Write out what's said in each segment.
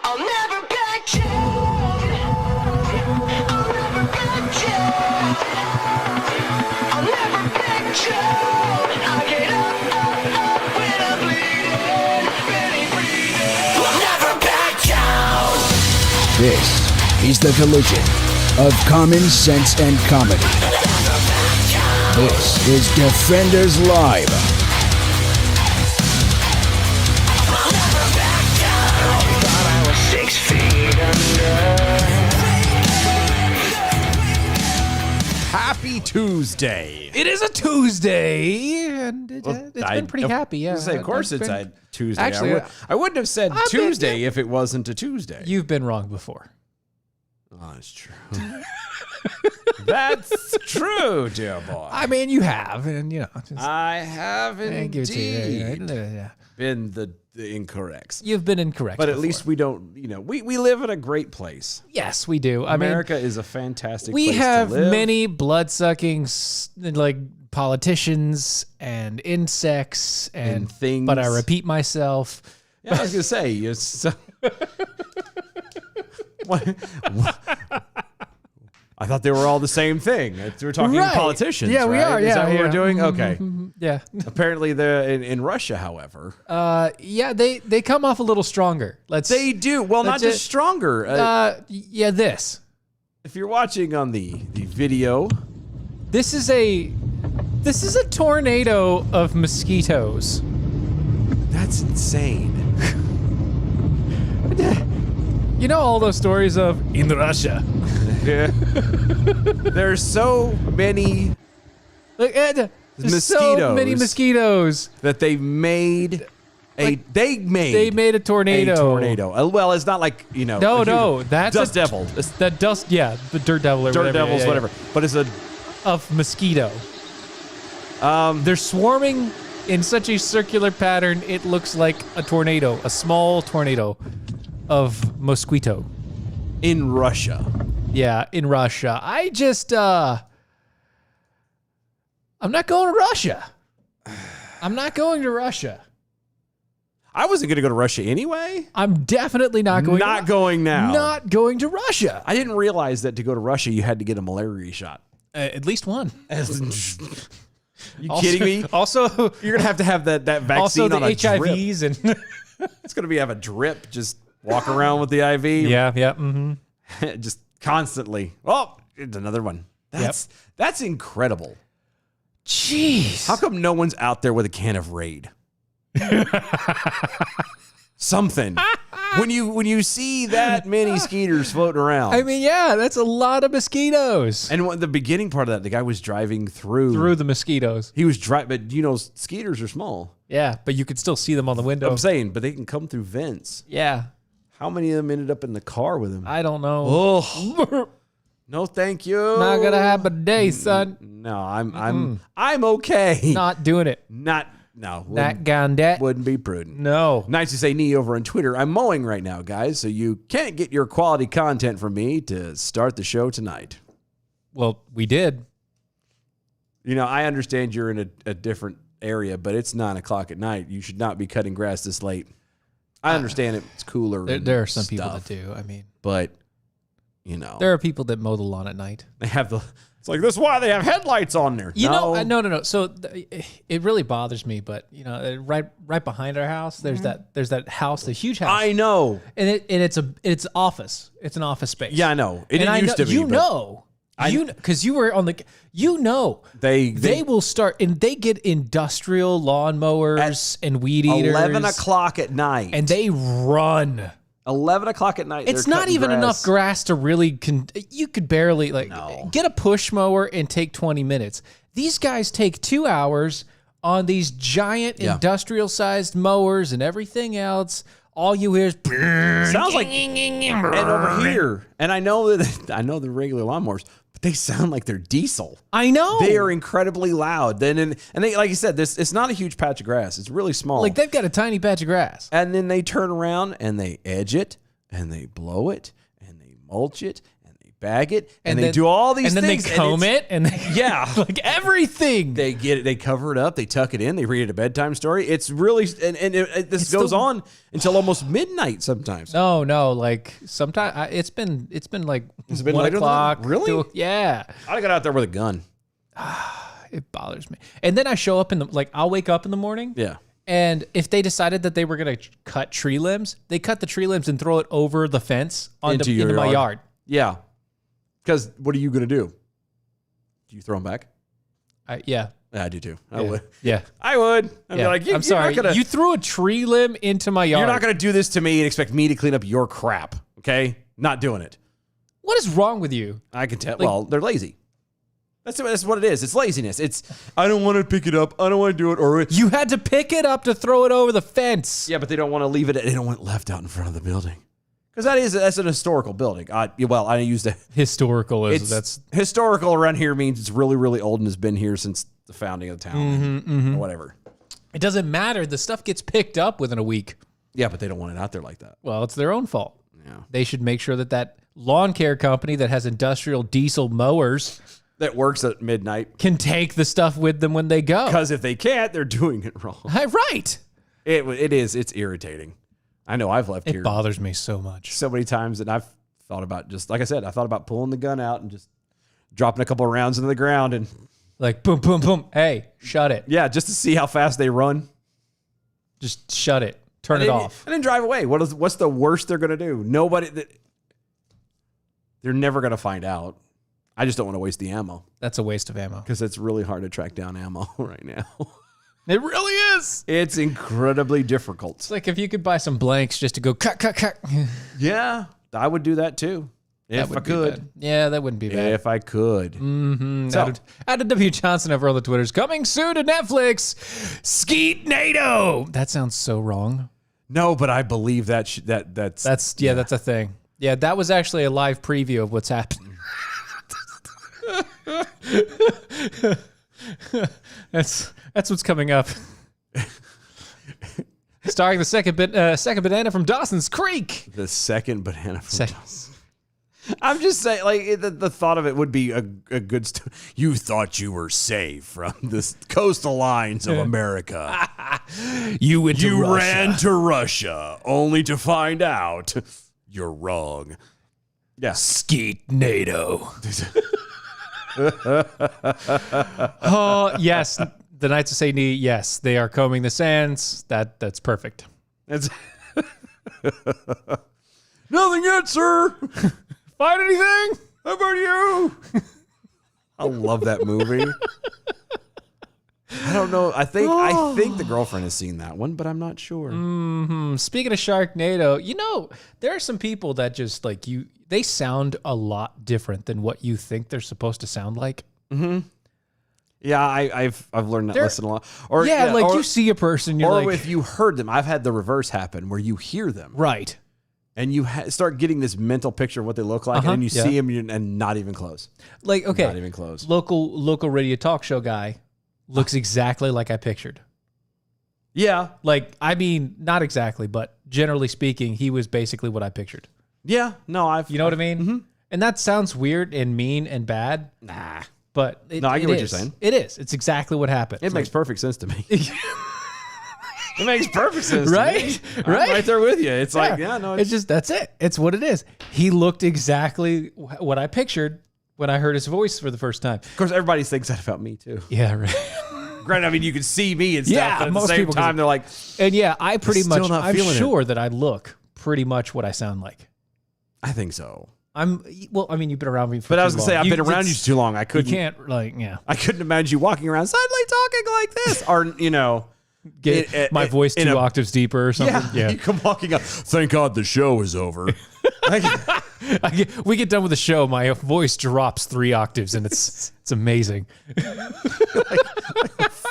I'll never back down. I'll never back down. I'll never back down. I get up when I'm bleeding, barely breathing. I'll never back down. This is the collision of common sense and comedy. This is Defenders Live. Thought I was 6 feet under. Happy Tuesday. It is a Tuesday, and it's been pretty happy. Yeah, Of course it's a Tuesday. Actually, I wouldn't have said I've been- Tuesday if it wasn't a Tuesday. You've been wrong before. Oh, that's true. That's true, dear boy. I mean, you have, and just I have thank you to you. indeed Yeah. been the incorrects. You've been incorrect, But at before. least we don't, we live in a great place. yes, we do. America is a fantastic we place have to live. many blood-sucking politicians and insects And things. But I repeat myself. Yeah, I was going to say, what? I thought they were all the same thing. We're talking Right. politicians, Yeah, we right? are. Is Yeah, that what yeah. we're doing? Okay. Yeah. Apparently, in Russia, however, Yeah, they come off a little stronger. they do. Well, not Let's just just- stronger. Yeah, this. If you're watching on the video, This is a tornado of mosquitoes. that's insane. You know all those stories of in Russia. There's so many Look, there's so many Mosquitoes. mosquitoes. that they made They they made a tornado. a tornado. Well, it's not like No, that's Dust a- Devil. It's The dust, yeah, the dirt devil or Dirt whatever. Devils, yeah, whatever. But it's a yeah. Of mosquito. They're swarming in such a circular pattern. It looks like a tornado, a small tornado of mosquito. in Russia. Yeah, in Russia. I'm not going to Russia. I'm not going to Russia. I wasn't going to go to Russia anyway. I'm definitely not going. Not going now. Not going to Russia. I didn't realize that to go to Russia you had to get a malaria shot. At least one. You kidding me? Also, You're gonna have that vaccine also the on a drip. HIVs and It's gonna be have a drip. Just walk around with the IV. yeah. Mm-hmm. Just constantly. Oh, it's another one. That's incredible. Jeez. How come no one's out there with a can of Raid? Something. When you see that many skeeters floating around. I mean, yeah, that's a lot of mosquitoes. And the beginning part of that, the guy was driving through the mosquitoes. He was driving, but skeeters are small. Yeah, but you could still see them on the window. I'm saying, but they can come through vents. Yeah. How many of them ended up in the car with him? I don't know. Oh, no, thank you. Not gonna happen today, son. No, I'm okay. Not doing it. No. Not Wouldn't, gone that. wouldn't be prudent. No. Nice to say knee over on Twitter. I'm mowing right now, guys, so you can't get your quality content from me to start the show tonight. Well, we did. I understand you're in a different area, but it's 9:00 at night. You should not be cutting grass this late. I understand it's cooler. There are some people stuff, that do. I mean, but there are people that mow the lawn at night. they have it's like, this is why they have headlights on there. No. So it really bothers me, but right behind our house, there's that house, the huge house. I know. And it's office. It's an office space. Yeah, I know. It didn't used to be. Because you were on the. They will start and they get industrial lawnmowers and weed eaters. 11 o'clock at night. and they run. 11 o'clock at night. It's they're not cutting even grass. enough grass to really. You could barely No. get a push mower and take 20 minutes. These guys take 2 hours on these giant industrial sized mowers and everything else. All you hear is Sounds like and over here. And I know the regular lawnmowers, but they sound like they're diesel. I know They are incredibly loud. And they, like you said, it's not a huge patch of grass. It's really small. like they've got a tiny patch of grass. And then they turn around and they edge it and they blow it and they mulch it and they bag it, and they then- do all these and then things. they comb it, and they, Yeah. like everything. They get it. They cover it up. They tuck it in. They read it a bedtime story. It's really this goes on until almost midnight sometimes. No, like sometimes it's been like Has it been 1 later than that? o'clock. Really? Yeah, I got out there with a gun. it bothers me. And then I show up I'll wake up in the morning. Yeah. And if they decided that they were gonna cut tree limbs, they cut the tree limbs and throw it over the fence Into into your my yard. yard. Yeah. Because what are you gonna do? Do you throw them back? Yeah. I do too. I Yeah. would. Yeah. I would. I'd be Yeah. like, I'm sorry. You're not gonna, You threw a tree limb into my yard. you're not gonna do this to me and expect me to clean up your crap. Okay? Not doing it. What is wrong with you? I can tell. Well, they're lazy. That's what it is. It's laziness. It's I don't want to pick it up. I don't want to do it. Or You had to pick it up to throw it over the fence. yeah, but they don't want to leave it. They don't want it left out in front of the building because that's an historical building. I used a. Historical is It's that's historical around here means it's really really old and has been here since the founding of the town or whatever. it doesn't matter. The stuff gets picked up within a week. Yeah, but they don't want it out there like that. Well, it's their own fault. Yeah. They should make sure that lawn care company that has industrial diesel mowers That works at midnight can take the stuff with them when they go. because if they can't, they're doing it wrong. Right. It is. It's irritating. I know I've left It here bothers me so much. so many times that I've thought about just like I said, I thought about pulling the gun out and just dropping a couple of rounds into the ground and Like boom, boom, boom. Hey, shut it. yeah, just to see how fast they run. Just shut it. Turn it And off. and then drive away. What's the worst they're gonna do? They're never gonna find out. I just don't want to waste the ammo That's a waste of ammo. because it's really hard to track down ammo right now. It really is. It's incredibly difficult. It's like if you could buy some blanks just to go cut, cut, cut. Yeah, I would do that too if I would be could. bad. Yeah, that wouldn't be bad. If I could. So- Added W. Johnson over on the Twitters. Coming soon to Netflix. Skeet NATO. That sounds so wrong. No, but I believe that's That's a thing. Yeah, that was actually a live preview of what's happening. That's what's coming up. Starring the second banana from Dawson's Creek. the second banana from Sec- I'm just saying, like the thought of it would be a good. You thought you were safe from the coastal lines of America. You went to You Russia. ran to Russia only to find out you're wrong. Yeah. Skeet NATO. Oh, yes. The Knights of St. Knee, yes. They are combing the sands. That's perfect. That's nothing yet, sir. Find anything? How about you? I love that movie. I don't know. I think the girlfriend has seen that one, but I'm not sure. Speaking of Sharknado, there are some people that just like they sound a lot different than what you think they're supposed to sound like. Yeah, I've learned that lesson a lot. Or you see a person, you're or like, if you heard them, I've had the reverse happen where you hear them right. and you start getting this mental picture of what they look like, and then you see them and not even close. Like, okay, Not even close. local radio talk show guy looks exactly like I pictured. Yeah, Like, I mean, not exactly, but generally speaking, he was basically what I pictured. yeah. No, You know what I mean? And that sounds weird and mean and bad, Nah, but I get it what you're is. saying. It is. It's exactly what happened. it makes perfect sense to me. It makes perfect sense, Right? To me. I'm Right? right there with you. It's like, yeah, no, it's just that's it. It's what it is. He looked exactly what I pictured when I heard his voice for the first time. of course, everybody thinks that about me too. Yeah, right. Granted, I mean, you can see me and stuff, Yeah, but at the most same people can time, see- they're like, And yeah, I pretty Still much. not I'm feeling it. sure that I look pretty much what I sound like. I think so. Well, I mean, you've been around me for But I too was gonna long. say, I've been around you it's- too long. I You couldn't. can't yeah. I couldn't imagine you walking around suddenly talking like this, or Get my voice in 2 a- octaves deeper or something. yeah, you come walking up. Thank God the show is over. We get done with the show, my voice drops 3 octaves, and it's amazing.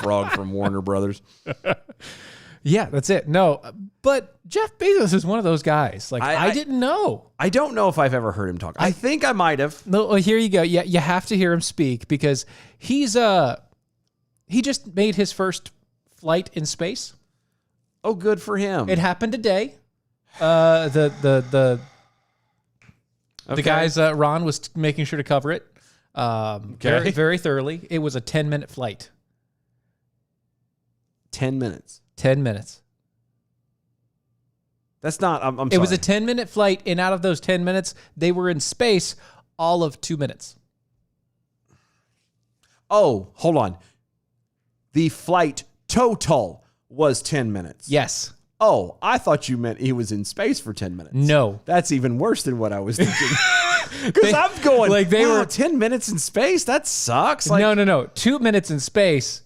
Frog from Warner Brothers. Yeah, that's it. No, but Jeff Bezos is one of those guys. Like I I- didn't know. I don't know if I've ever heard him talk. I think I might have. No, well, here you go. Yeah, you have to hear him speak because he just made his first flight in space. Oh, good for him. It happened today. The The guys, Ron was making sure to cover it very, very thoroughly. It was a 10-minute flight. 10 minutes. 10 minutes. That's not. I'm sorry. It was a 10-minute flight, and out of those 10 minutes, they were in space all of 2 minutes. Oh, hold on. The flight total was 10 minutes. Yes. Oh, I thought you meant he was in space for 10 minutes. No. That's even worse than what I was thinking. Because I'm going, like they wow, were 10 minutes in space? That sucks. Like, no. 2 minutes in space,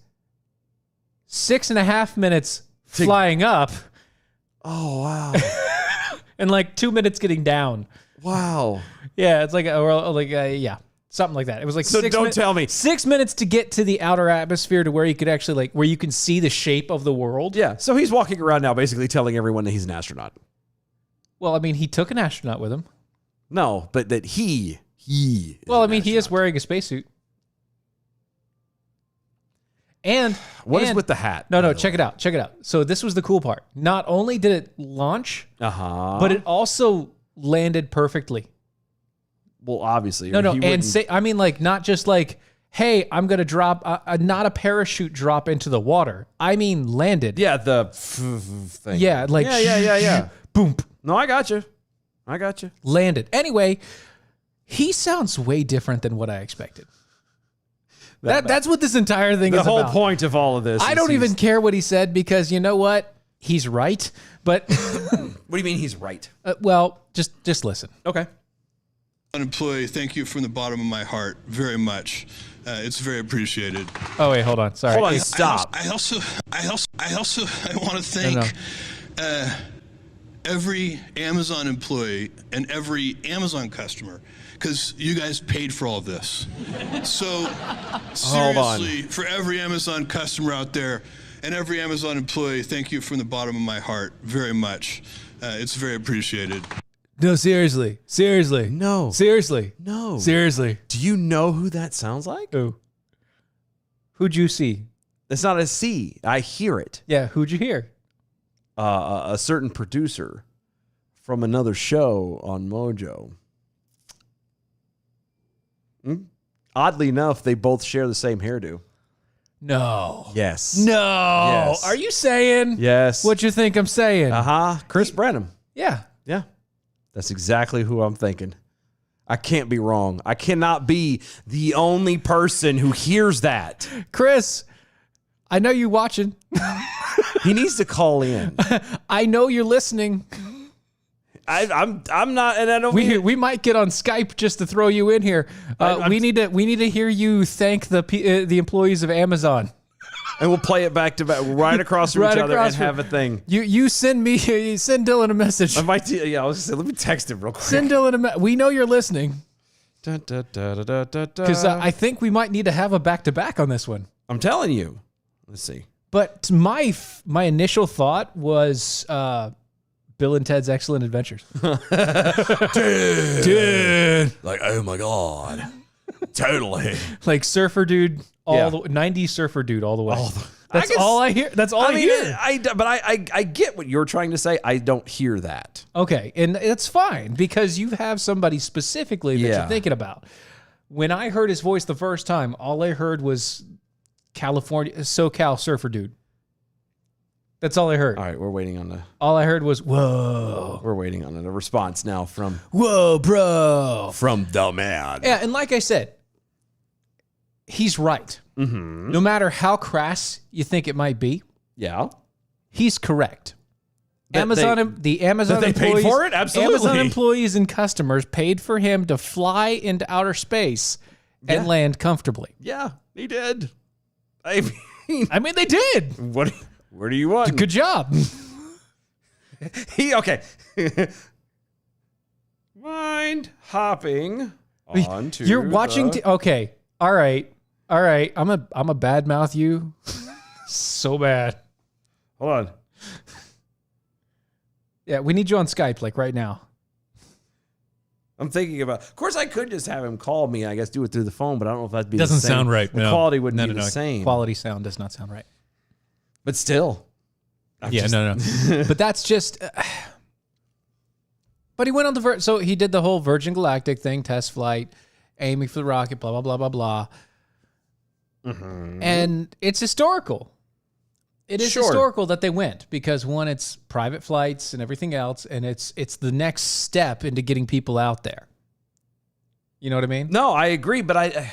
6.5 minutes flying up, oh, wow. and like 2 minutes getting down. Wow. Yeah, it's like, yeah, something like that. It was like So don't tell me. 6 minutes to get to the outer atmosphere to where you could actually where you can see the shape of the world. Yeah, so he's walking around now basically telling everyone that he's an astronaut. Well, I mean, he took an astronaut with him. No, but that he Well, I mean, he is wearing a spacesuit. And What is with the hat? No, check it out. Check it out. So this was the cool part. Not only did it launch, but it also landed perfectly. Well, obviously. No, he and wouldn't- say, I mean, like, not just like, hey, I'm going to drop, not a parachute drop into the water. I mean, landed. Yeah, the thing. Yeah, like, Yeah. boom, No, I got you. landed. Anyway, he sounds way different than what I expected. That's what this entire thing The is whole about. point of all of this. I don't even care what he said because you know what? He's right. But, What do you mean he's right? well, just listen. Okay. Employee, thank you from the bottom of my heart very much. It's very appreciated. Oh, wait, hold on. Sorry. Hold on, stop. I also want to thank every Amazon employee and every Amazon customer because you guys paid for all this. So seriously, for every Amazon customer out there and every Amazon employee, thank you from the bottom of my heart very much. It's very appreciated. No, seriously. No. Seriously. No. Seriously. Do you know who that sounds like? Who? Who'd you see? It's not a C. I hear it. Yeah, who'd you hear? A certain producer from another show on Mojo. Oddly enough, they both share the same hairdo. No. Yes. No. Yes. Are you saying? Yes. What you think I'm saying? Chris Brennan. Yeah. Yeah. That's exactly who I'm thinking. I can't be wrong. I cannot be the only person who hears that. Chris, I know you watching. He needs to call in. I know you're listening. I'm not, and I don't. We might get on Skype just to throw you in here. We need to hear you thank the employees of Amazon. And we'll play it back to back, right across from Right each other, across and from- have a thing. You send Dylan a message. I might. Yeah, I was gonna say, let me text him real quick. Send Dylan a message. We know you're listening Because because I think we might need to have a back-to-back on this one. I'm telling you. Let's see. But my initial thought was Bill and Ted's Excellent Adventures. Dude. Like, oh my god, totally. Like surfer dude, Yeah. the 90s surfer dude all the way. I That's guess- all I hear. That's all I, hear. But I get what you're trying to say. I don't hear that. Okay, and it's fine because you have somebody specifically that Yeah. you're thinking about. When I heard his voice the first time, all I heard was California SoCal surfer dude. That's all I heard. All right, we're waiting on All I heard was whoa, a response now from whoa, bro. the man. Yeah, and like I said, he's right. Mm-hmm. No matter how crass you think it might be, Yeah. he's correct. That the Amazon that they paid employees, for it? Absolutely. Amazon employees and customers paid for him to fly into outer space and Yeah. land comfortably. Yeah, he did. I mean, I mean, they did. where do you want? Good job. Okay. Mind hopping onto. You're watching. the- Okay. All right. I'm a bad mouth you. So bad. Hold on. Yeah, we need you on Skype like right now. I'm thinking about. Of course, I could just have him call me. I guess do it through the phone, but I don't know if that'd be Doesn't the same. sound right. The No. quality wouldn't No, be no, the no. same. Quality sound does not sound right. But still. No. But that's just. But he went on the so he did the whole Virgin Galactic thing, test flight, aiming for the rocket, blah blah blah blah blah. And it's historical. It is historical that they went because one, it's private flights and everything else, and it's the next step into getting people out there. You know what I mean? No, I agree, but I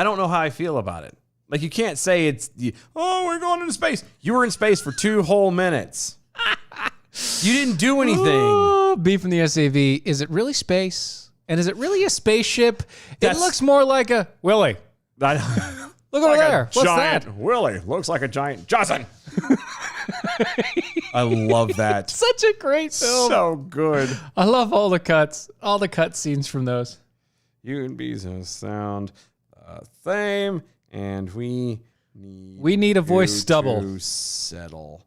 don't know how I feel about it. Like, you can't say we're going into space. You were in space for 2 whole minutes. You didn't do anything. Oh, B from the SAV. Is it really space? And is it really a spaceship? It looks more like a Willie. Look over there. What's giant that? Willie. Looks like a giant Johnson. I love that. Such a great film. So good. I love all the cut scenes from those. You and Bezos sound the same, and we need a voice double to settle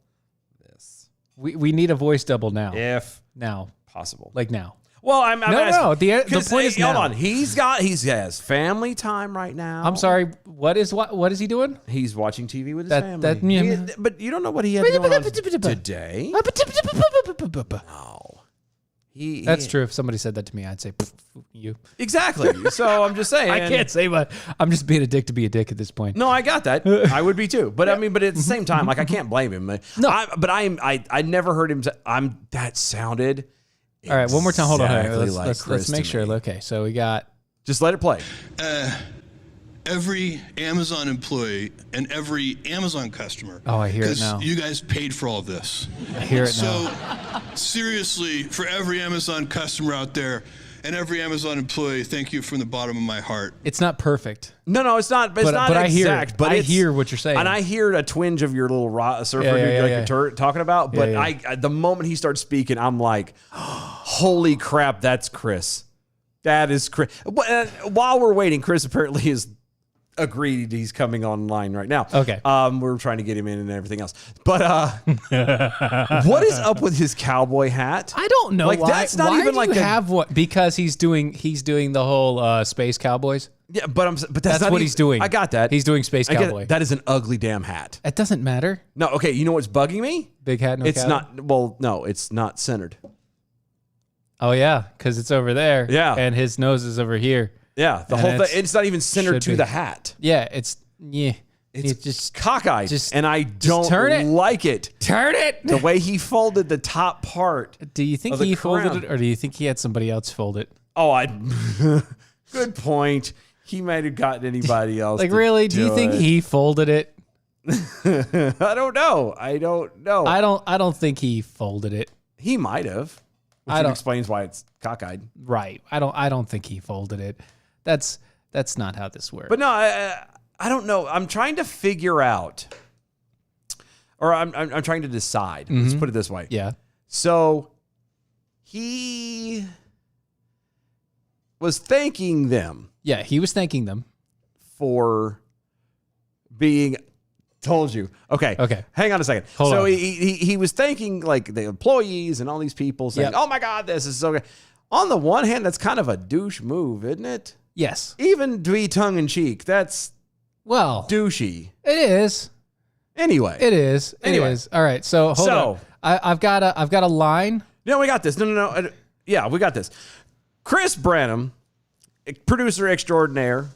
this. We need a voice double now. If Now. possible. Like now. Well, I'm No. asking, The point is now. hold on. He has family time right now. I'm sorry. What is he doing? He's watching TV with his That- family. that- But you don't know what he had going on today. No. That's true. If somebody said that to me, I'd say you. Exactly. So I'm just saying. I can't say what. I'm just being a dick to be a dick at this point. No, I got that. I would be too. But I mean, but at the same time, like, I can't blame him. No. I never heard him say, that sounded All right, one more time. Hold on. exactly Let's, like let's Chris make to sure. me. Okay, so we got. Just let it play. Every Amazon employee and every Amazon customer. Oh, I hear it 'cause now. You guys paid for all of this. I hear it So, now. seriously, for every Amazon customer out there and every Amazon employee, thank you from the bottom of my heart. It's not perfect. No, it's not. It's But- not but I hear exact. it. But I it's- hear what you're saying. and I hear a twinge of your little surfer Yeah, dude, yeah, like yeah. you're talking about. But Yeah, I the moment he starts speaking, I'm like, holy crap, that's Chris. That is Chris. While we're waiting, Chris apparently is agreed he's coming online right now. Okay. We're trying to get him in and everything else. But what is up with his cowboy hat? I don't know Like, why. that's not why even do like you a- have what? Because he's doing the whole Space Cowboys. Yeah, but that's That's not what even- he's doing. I got that. He's doing Space I get it. Cowboy. That is an ugly damn hat. It doesn't matter. No, okay. You know what's bugging me? Big hat, no It's cap. not. Well, no, it's not centered. Oh yeah, because it's over there. Yeah. and his nose is over here. Yeah, the And whole thing. it's- It's not even centered should to be. the hat. Yeah, It's just cockeyed, just- and I don't turn it. like it. turn it. The way he folded the top part. Do you think of the he crown. folded it, or do you think he had somebody else fold it? Oh, I. Good point. He might have gotten anybody else. Like to really? Do you think it. he folded it? I don't know. I don't know. I don't think he folded it. He might have. Which I don't- explains why it's cockeyed. Right. I don't think he folded it. That's not how this works. But no, I don't know. I'm trying to figure out, or I'm trying to decide. Let's put it this way. yeah. So he was thanking them Yeah, he was thanking them. for being. Told you. Okay. Okay. Hang on a second. Hold so on. he was thanking like the employees and all these people saying, Yep. "Oh my God, this is so good." On the one hand, that's kind of a douche move, isn't it? Yes. Even to be tongue in cheek, that's Well, douchey. it is. Anyway. It is. It Anyway. is. All right. So hold So- on. I've got a line. No, we got this. No. Yeah, we got this. Chris Branham, producer extraordinaire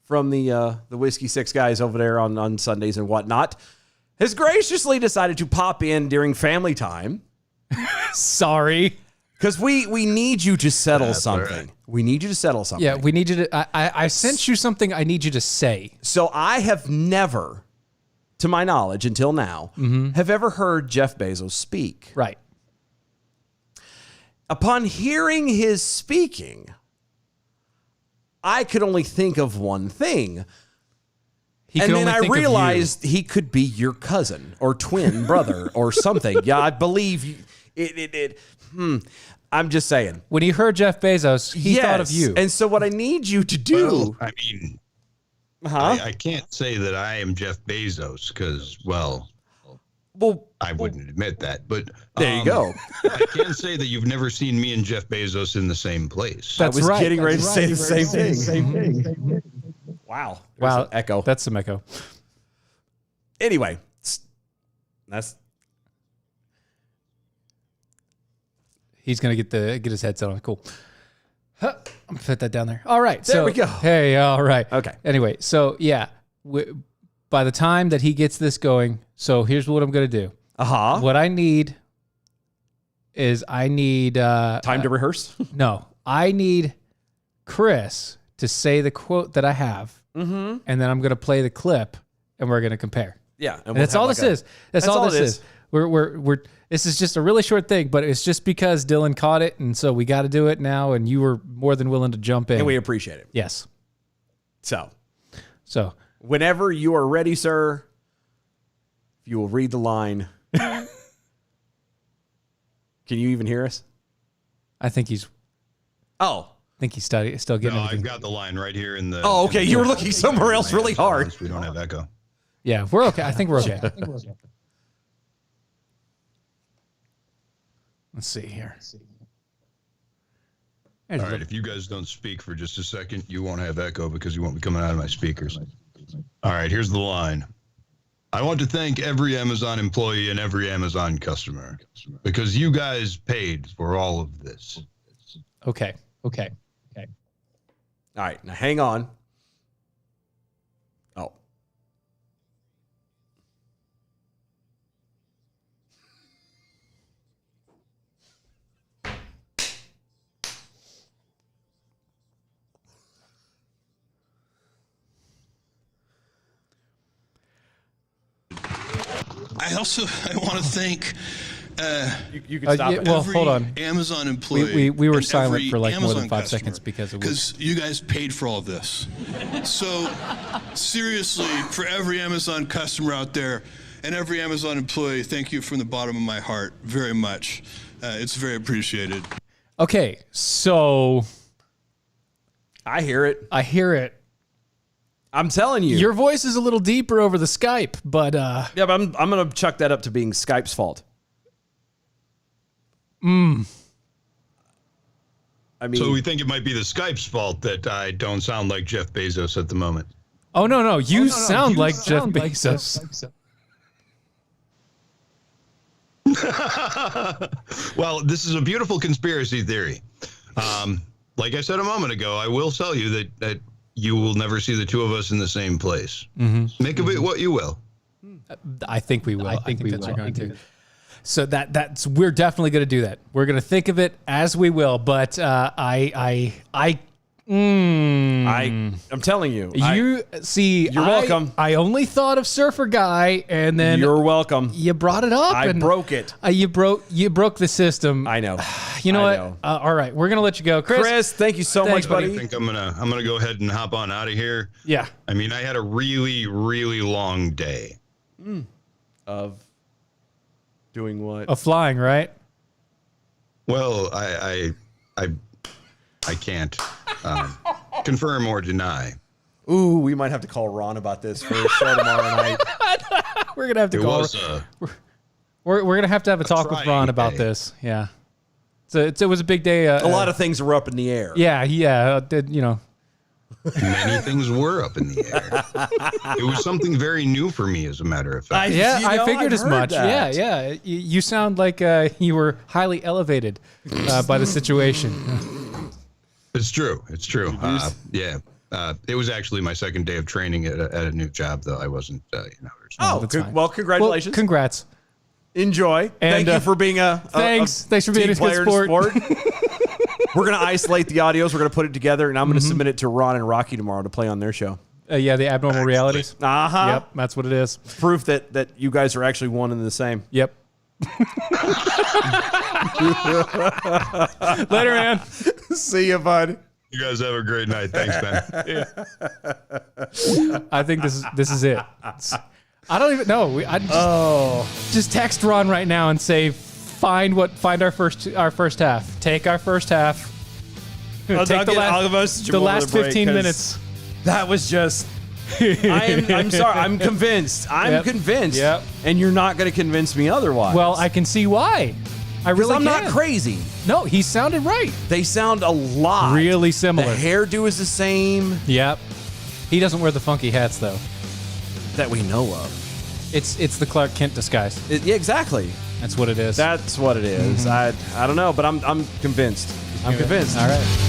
from the Whiskey Six guys over there on Sundays and whatnot, has graciously decided to pop in during family time Sorry. because we need you to settle something. We need you to settle something. Yeah, we need you to. I sent you something. I need you to say. So I have never, to my knowledge, until now, have ever heard Jeff Bezos speak. Right. Upon hearing his speaking, I could only think of one thing. He And can then only I think of you. realized he could be your cousin or twin brother or something. Yeah, I believe it. I'm just saying. When he heard Jeff Bezos, he thought of Yes. you. And so what I need you to do. Well, I mean, Huh? I can't say that I am Jeff Bezos because, well, Well, I wouldn't admit that. But there you go. I can say that you've never seen me and Jeff Bezos in the same place. I That's was right. getting ready to That's say right. the same thing. Wow. There's Wow. an echo. That's some echo. Anyway, that's He's gonna get his headset on. Cool. Huh, I'm gonna put that down there. All right. There we go. Hey, all right. Okay. Anyway, so yeah, by the time that he gets this going, so here's what I'm gonna do. What I need is time to rehearse. No, I need Chris to say the quote that I have, and then I'm gonna play the clip, and we're gonna compare. Yeah, and that's all this is. That's all this is. We're this is just a really short thing, but it's just because Dylan caught it, and so we got to do it now. And you were more than willing to jump in, and we appreciate it. Yes. So whenever you are ready, sir, if you will read the line. Can you even hear us? I think he's. Oh. I think he's still getting. No, I've got the line right here in the. Oh, okay. You were looking somewhere else really hard. We don't have echo. Yeah, we're okay. I think we're okay. Let's see here. All right, if you guys don't speak for just a second, you won't have echo because you won't be coming out of my speakers. All right, here's the line. I want to thank every Amazon employee and every Amazon customer because you guys paid for all of this. Okay. All right, now hang on. Oh. I want to thank you can stop it. Well, every hold on. Amazon employee. We were and silent every for like more than Amazon 5 customer, seconds because you guys paid for all of this. So seriously, for every Amazon customer out there and every Amazon employee, thank you from the bottom of my heart very much. It's very appreciated. Okay, so I hear it. I'm telling you. Your voice is a little deeper over the Skype, but yeah, but I'm gonna chuck that up to being Skype's fault. I mean, so we think it might be the Skype's fault that I don't sound like Jeff Bezos at the moment. Oh no, you sound like Jeff Bezos. Well, this is a beautiful conspiracy theory. Like I said a moment ago, I will tell you that you will never see the two of us in the same place. Mm-hmm. Make of it what you will. I think we will. I think that's what we're going to. So that's we're definitely going to do that. We're going to think of it as we will. But I'm telling you. You're welcome. I only thought of Surfer Guy, and then you're welcome. You brought it up. I broke it. You broke the system. I know. You know what? All right, we're gonna let you go, Chris. Thank you so much, buddy. I think I'm gonna go ahead and hop on out of here. Yeah. I mean, I had a really, really long day. Of doing what? Of flying, right? Well, I can't confirm or deny. Ooh, we might have to call Ron about this for a show tomorrow night. We're gonna have to call. We're gonna have to have a talk with Ron about this. Yeah. So it was a big day. A lot of things were up in the air. Yeah. Many things were up in the air. It was something very new for me, as a matter of fact. I figured as much. That. Yeah. You sound like you were highly elevated by the situation. It's true. Yeah. It was actually my second day of training at a new job, though I wasn't. Well, congratulations. Well, congrats. Enjoy. And, thank you for being thanks for being a good sport. We're going to isolate the audios. We're going to put it together, and I'm going to submit it to Ron and Rocky tomorrow to play on their show. Yeah, the abnormal realities. Uh-huh. Yep, that's what it is. Proof that you guys are actually one and the same. Yep. Later, man. See you, bud. You guys have a great night. Thanks, Ben. Yeah. I think this is it. I don't even know. Just text Ron right now and say, find our first half. Take our first half. Take the last 15 minutes. That was just. I'm sorry. I'm convinced. I'm convinced. Yep. And you're not going to convince me otherwise. Well, I can see why. I'm not crazy. No, he sounded right. They sound a lot. Really similar. The hairdo is the same. Yep. He doesn't wear the funky hats, though. That we know of. It's the Clark Kent disguise. Yeah, exactly. That's what it is. That's what it is. I don't know, but I'm convinced. I'm convinced. All right.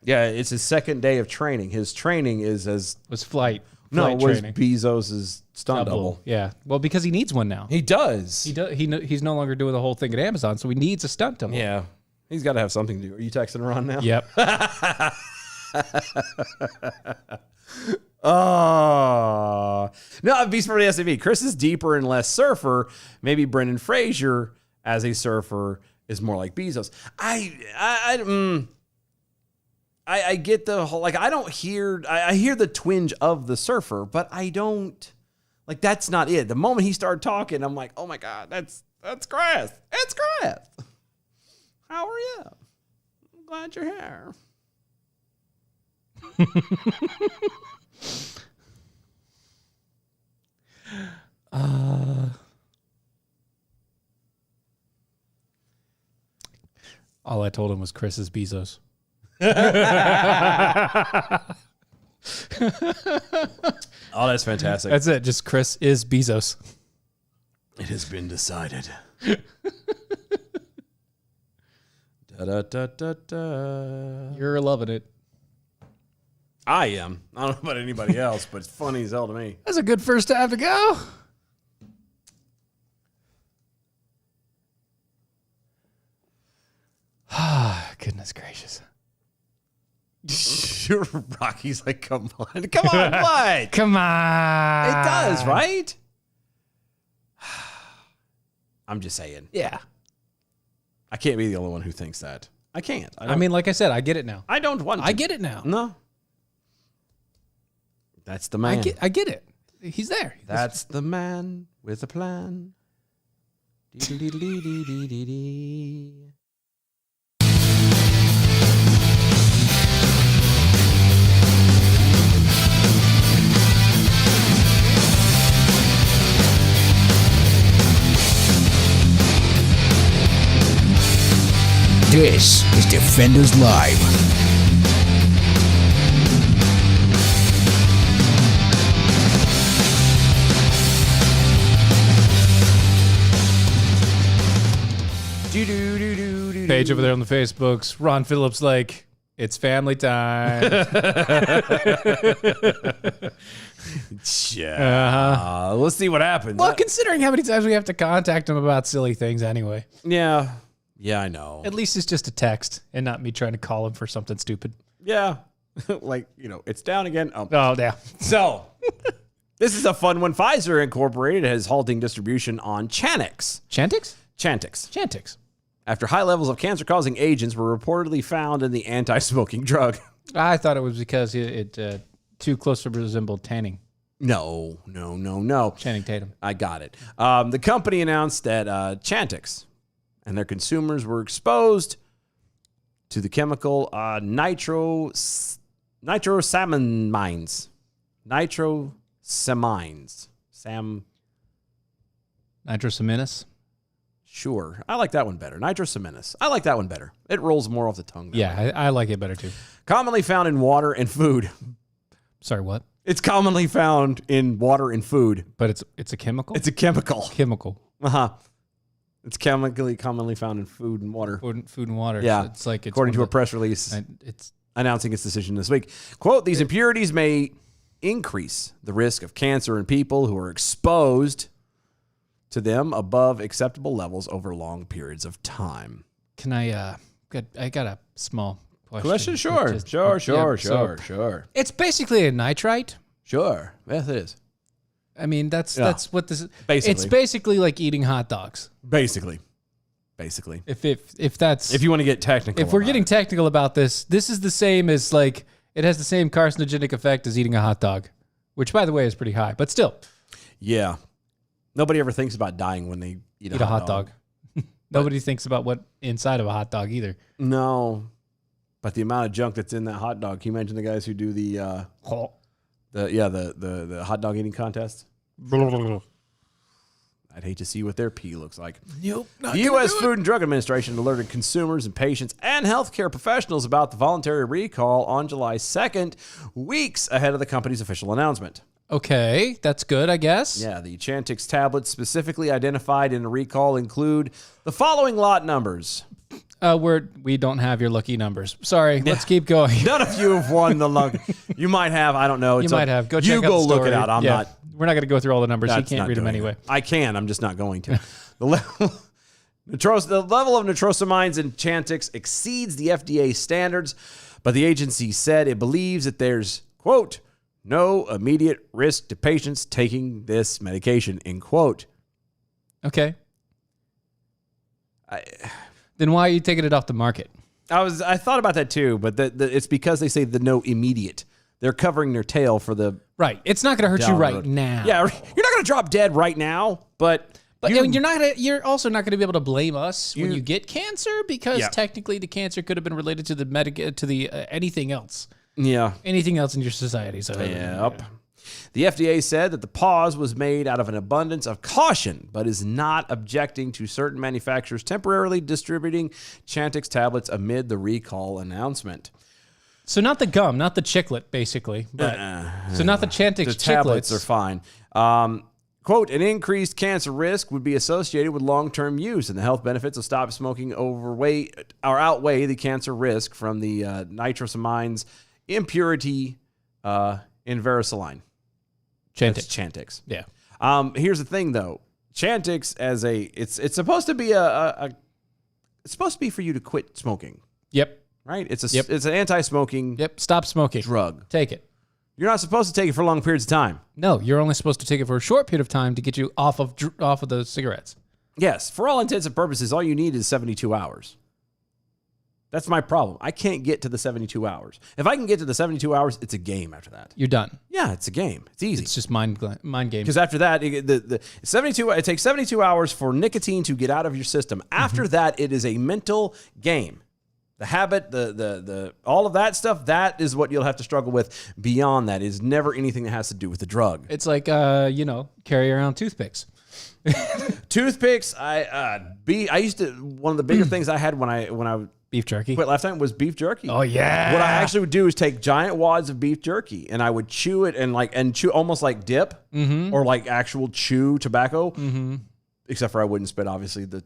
Yeah, it's his second day of training. His training is as Was flight was training. Bezos' stunt double. Yeah. Well, because he needs one now. He does. He's no longer doing the whole thing at Amazon, so he needs a stunt double. Yeah, he's got to have something to do. Are you texting Ron now? Yep. Oh no, Beast from the SAV. Chris is deeper and less surfer. Maybe Brendan Fraser as a surfer is more like Bezos. I get the whole, like, I don't hear, I hear the twinge of the surfer, but I don't, like, that's not it. The moment he started talking, I'm like, oh my God, that's Chris. It's Chris. How are you? I'm glad you're here. All I told him was Chris is Bezos. Oh, that's fantastic. That's it. Just Chris is Bezos. It has been decided. Da, da, da, da, da. You're loving it. I am. I don't know about anybody else, but it's funny as hell to me. That's a good first time to go. Ah, goodness gracious. Rocky's like, come on. Come on, what? Come on. It does, right? I'm just saying. Yeah. I can't be the only one who thinks that. I can't. I mean, like I said, I get it now. I don't want to. I get it now. No. That's the man. I get it. He's there. That's the man with a plan. Dee-dee-dee-dee-dee-dee-dee. This is Defenders Live. Page over there on the Facebooks. Ron Phillips like, it's family time. Yeah. Let's see what happens. Well, considering how many times we have to contact him about silly things anyway. Yeah. Yeah, I know. At least it's just a text and not me trying to call him for something stupid. Yeah. Like, it's down again. Oh, yeah. So, this is a fun one. Pfizer Incorporated is halting distribution on Chantix. Chantix? Chantix. After high levels of cancer-causing agents were reportedly found in the anti-smoking drug. I thought it was because it too closely resembled tanning. No. Channing Tatum. I got it. The company announced that Chantix and their consumers were exposed to the chemical nitrosamines. Nitrosamines? Sure. I like that one better. Nitrosamines. I like that one better. It rolls more off the tongue. Yeah, I like it better too. Commonly found in water and food. Sorry, what? It's commonly found in water and food. But it's a chemical? It's a chemical. Chemical. Uh-huh. It's commonly found in food and water. Food and water. Yeah. So it's like according to a press release it's announcing its decision this week. Quote, these impurities may increase the risk of cancer in people who are exposed to them above acceptable levels over long periods of time. Can I got a small question. Sure. Sure. It's basically a nitrite. Sure. Yes, it is. I mean, that's what this is. Basically. It's basically like eating hot dogs. Basically. If that's If you want to get technical. if we're about getting it. technical about this is the same as like it has the same carcinogenic effect as eating a hot dog, which by the way is pretty high, but still. Yeah. Nobody ever thinks about dying when they eat a hot dog. Nobody thinks about what inside of a hot dog either. No. But the amount of junk that's in that hot dog. Can you imagine the guys who do the hot dog eating contest? I'd hate to see what their pee looks like. Nope. The U.S. Food and Drug Administration alerted consumers and patients and healthcare professionals about the voluntary recall on July 2nd, weeks ahead of the company's official announcement. Okay, that's good, I guess. Yeah, the Chantix tablets specifically identified in the recall include the following lot numbers. We don't have your lucky numbers. Sorry, let's keep going. None of you have won the luck. You might have. I don't know. You might have. Go check You out go the look story. it out. I'm Yeah, not. We're not going to go through all the numbers. You That's can't not read them doing anyway. it. I can. I'm just not going to. The level of nitrosamines in Chantix exceeds the FDA standards, but the agency said it believes that there's, quote, no immediate risk to patients taking this medication, end quote. Okay. Then why are you taking it off the market? I thought about that too, but it's because they say the no immediate. They're covering their tail for the Right. It's not going to hurt you down right road. now. Yeah, you're not going to drop dead right now, but You're also not going to be able to blame us when you get cancer because Yeah. technically the cancer could have been related to the anything else. yeah. Anything else in your society. So Yep. The FDA said that the pause was made out of an abundance of caution, but is not objecting to certain manufacturers temporarily distributing Chantix tablets amid the recall announcement. So not the gum, not the chiclet, basically. But so not the Chantix The tablets chiclets. are fine. Quote, an increased cancer risk would be associated with long-term use, and the health benefits of stop smoking outweigh the cancer risk from the nitrosamines impurity in Verisaline. Chantix. That's Chantix. Yeah. Here's the thing, though. Chantix it's supposed to be it's supposed to be for you to quit smoking, Yep. right? It's Yep. it's an anti-smoking Yep. Stop smoking. drug. Take it. You're not supposed to take it for long periods of time. No, you're only supposed to take it for a short period of time to get you off of the cigarettes. Yes, for all intents and purposes, all you need is 72 hours. That's my problem. I can't get to the 72 hours. If I can get to the 72 hours, it's a game after that. You're done. Yeah, it's a game. It's easy. It's just mind game. Because after that, the 72, it takes 72 hours for nicotine to get out of your system. After that, it is a mental game. The habit, the all of that stuff, that is what you'll have to struggle with. Beyond that is never anything that has to do with the drug. It's like carry around toothpicks. Toothpicks, I used to, one of the bigger things I had when I Beef jerky. quit last time was beef jerky. Oh yeah. What I actually would do is take giant wads of beef jerky and I would chew it and chew almost like dip or like actual chew tobacco. Except for I wouldn't spit obviously the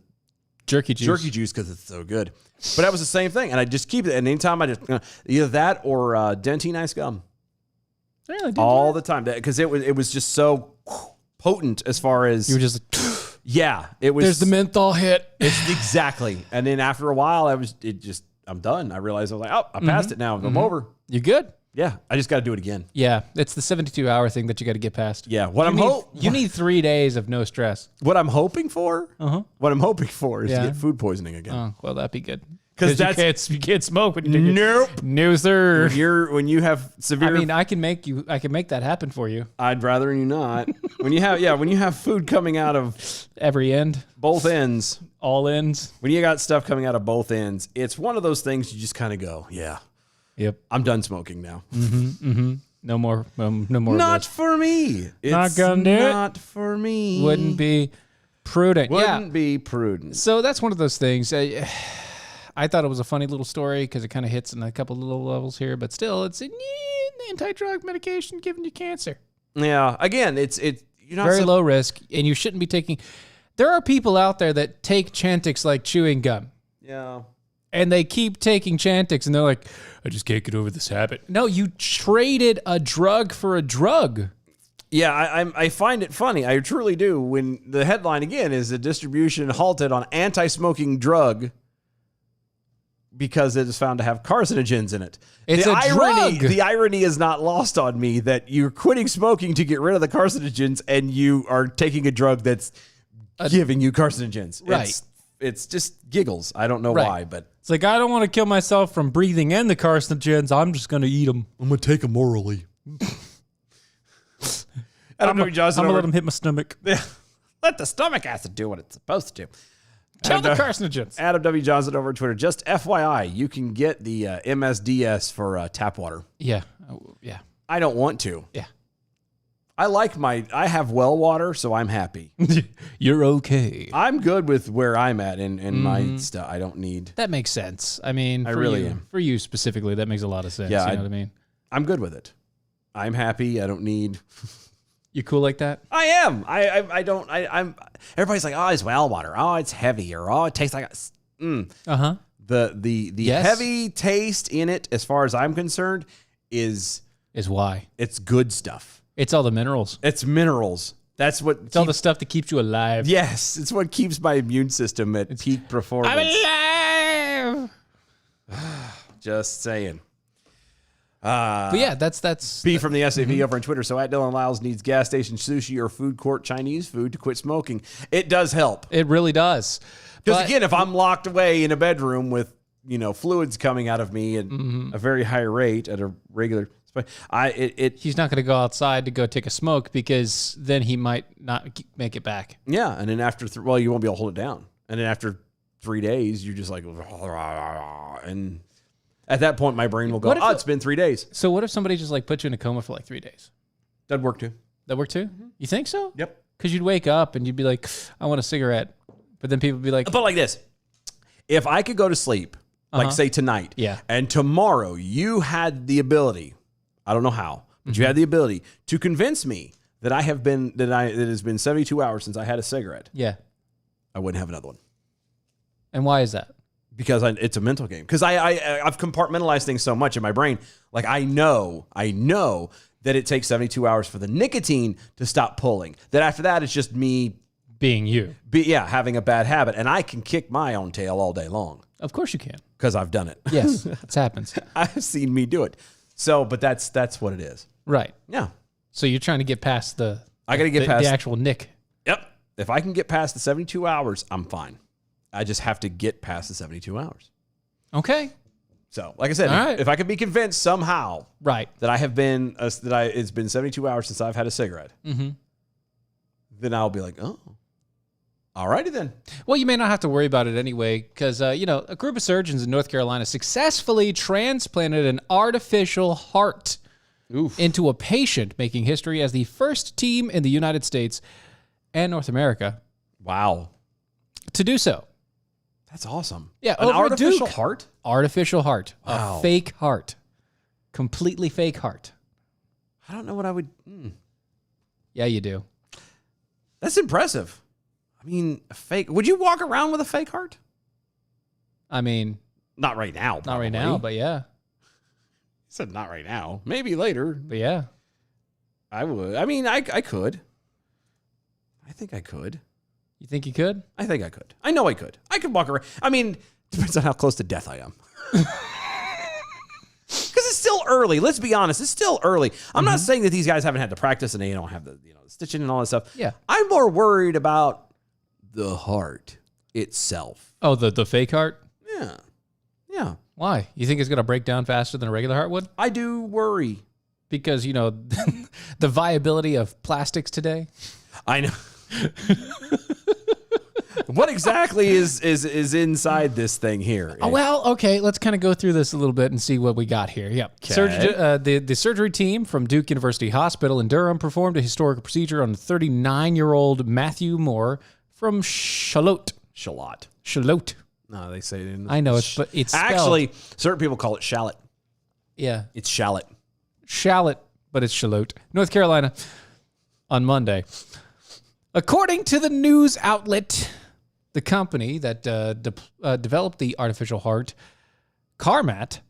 jerky juice. because it's so good. But that was the same thing, and I just keep it. And anytime I just either that or Dentine Ice Gum Really, did all you? the time because it was just so potent as far as You were just yeah, it was. there's the menthol hit. It's exactly. And then after a while, I'm done. I realized I was like, oh, I passed it now. I'm over. You good? Yeah, I just got to do it again. Yeah, it's the 72-hour thing that you got to get past. Yeah, You need 3 days of no stress. what I'm hoping for, what I'm hoping for is Yeah. to get food poisoning again. Oh, well, that'd be good. 'Cause you can't smoke when you take it. Nope. No, sir. When you have severe, I mean, I can make that happen for you. I'd rather you not. when you have food coming out of Every end, both ends, all ends. when you got stuff coming out of both ends, it's one of those things you just kind of go, yeah, Yep. I'm done smoking now. No more. No more. Not of this. for me. It's gonna do it. not for me. Wouldn't be prudent. Wouldn't be prudent. So that's one of those things. I thought it was a funny little story because it kind of hits in a couple of little levels here, but still, it's an anti-drug medication giving you cancer. Yeah. Again, it's you're not Very low risk, and you shouldn't be taking. There are people out there that take Chantix like chewing gum, Yeah. and they keep taking Chantix, and they're like, "I just can't get over this habit." No, you traded a drug for a drug. Yeah, I find it funny. I truly do. When the headline again is the distribution halted on anti-smoking drug because it is found to have carcinogens in it. It's the a irony, drug. The irony is not lost on me that you're quitting smoking to get rid of the carcinogens, and you are taking a drug that's giving you carcinogens. Right. It's just giggles. I don't know Right. why, but It's like, I don't want to kill myself from breathing in the carcinogens. I'm just going to eat them. I'm gonna take them orally. I'm going to let them hit my stomach. Let the stomach acid do what it's supposed to. Kill the carcinogens. Adam W. Johnson over Twitter. Just FYI, you can get the MSDS for tap water. Yeah. Oh, yeah. I don't want to. Yeah. I have well water, so I'm happy. You're okay. I'm good with where I'm at in my stuff. I don't need. That makes sense. I mean, I for really you, am. For you specifically, that makes a lot of sense. Yeah, you know what I mean? I'm good with it. I'm happy. I don't need. You cool like that? I am. I don't. I'm. Everybody's like, oh, it's well water. Oh, it's heavy, or oh, it tastes like. Uh-huh. The Yes. heavy taste in it, as far as I'm concerned, is Why? it's good stuff. It's all the minerals. It's minerals. That's what. It's all the stuff that keeps you alive. Yes, it's what keeps my immune system at peak performance. I'm alive. Just saying. But yeah, that's B from the SAV over on Twitter. So at Dylan Lyles needs gas station sushi or food court Chinese food to quit smoking. It does help. it really does. Because But- again, if I'm locked away in a bedroom with fluids coming out of me at a very high rate at a regular, he's not going to go outside to go take a smoke because then he might not make it back. yeah. And then after you won't be able to hold it down. And then after 3 days, you're just like, and at that point, my brain will go, What if it's been 3 days. So what if somebody just like put you in a coma for like 3 days? That'd work too. That work too? You think so? Yep. Because you'd wake up and you'd be like, I want a cigarette. But then people would be like, But like this, if I could go to sleep, like say tonight, Yeah. and tomorrow you had the ability, I don't know how, but you had the ability to convince me that it has been 72 hours since I had a cigarette, yeah. I wouldn't have another one. And why is that? Because it's a mental game. Because I've compartmentalized things so much in my brain. Like I know that it takes 72 hours for the nicotine to stop pulling. That after that, it's just me Being you. having a bad habit. And I can kick my own tail all day long Of course you can. because I've done it. Yes, it happens. I've seen me do it. So, but that's what it is. Right. Yeah. So you're trying to get past I got to get past the actual nick. Yep. If I can get past the 72 hours, I'm fine. I just have to get past the 72 hours. Okay. So, like I said, All right. if I could be convinced somehow Right. that it's been 72 hours since I've had a cigarette, then I'll be like, oh, all righty then. Well, you may not have to worry about it anyway, because a group of surgeons in North Carolina successfully transplanted an artificial heart into a patient, making history as the first team in the United States and North America Wow. to do so. That's awesome. Yeah, An over at artificial Duke. heart? Artificial heart, Wow. a fake heart, completely fake heart. I don't know what I would. Yeah, you do. That's impressive. I mean, a fake. Would you walk around with a fake heart? I mean, Not right now. not right now, probably. but yeah, He said not right now. Maybe later. but yeah. I would. I mean, I could. I think I could. You think you could? I think I could. I know I could. I could walk around. I mean, depends on how close to death I am. Because it's still early. Let's be honest. It's still early. I'm not saying that these guys haven't had to practice and they don't have the stitching and all that stuff. Yeah. I'm more worried about the heart itself. Oh, the fake heart? Yeah. Yeah. Why? You think it's going to break down faster than a regular heart would? I do worry. Because, the viability of plastics today. I know. What exactly is inside this thing here? Oh, well, okay, let's kind of go through this a little bit and see what we got here. Yep. The surgery team from Duke University Hospital in Durham performed a historical procedure on 39-year-old Matthew Moore from Charlotte. Shallot. No, they say it in. I know, but it's spelled- actually certain people call it shallot. Yeah. It's shallot. Shallot, but it's Charlotte, North Carolina, on Monday. According to the news outlet, the company that developed the artificial heart, Carmat.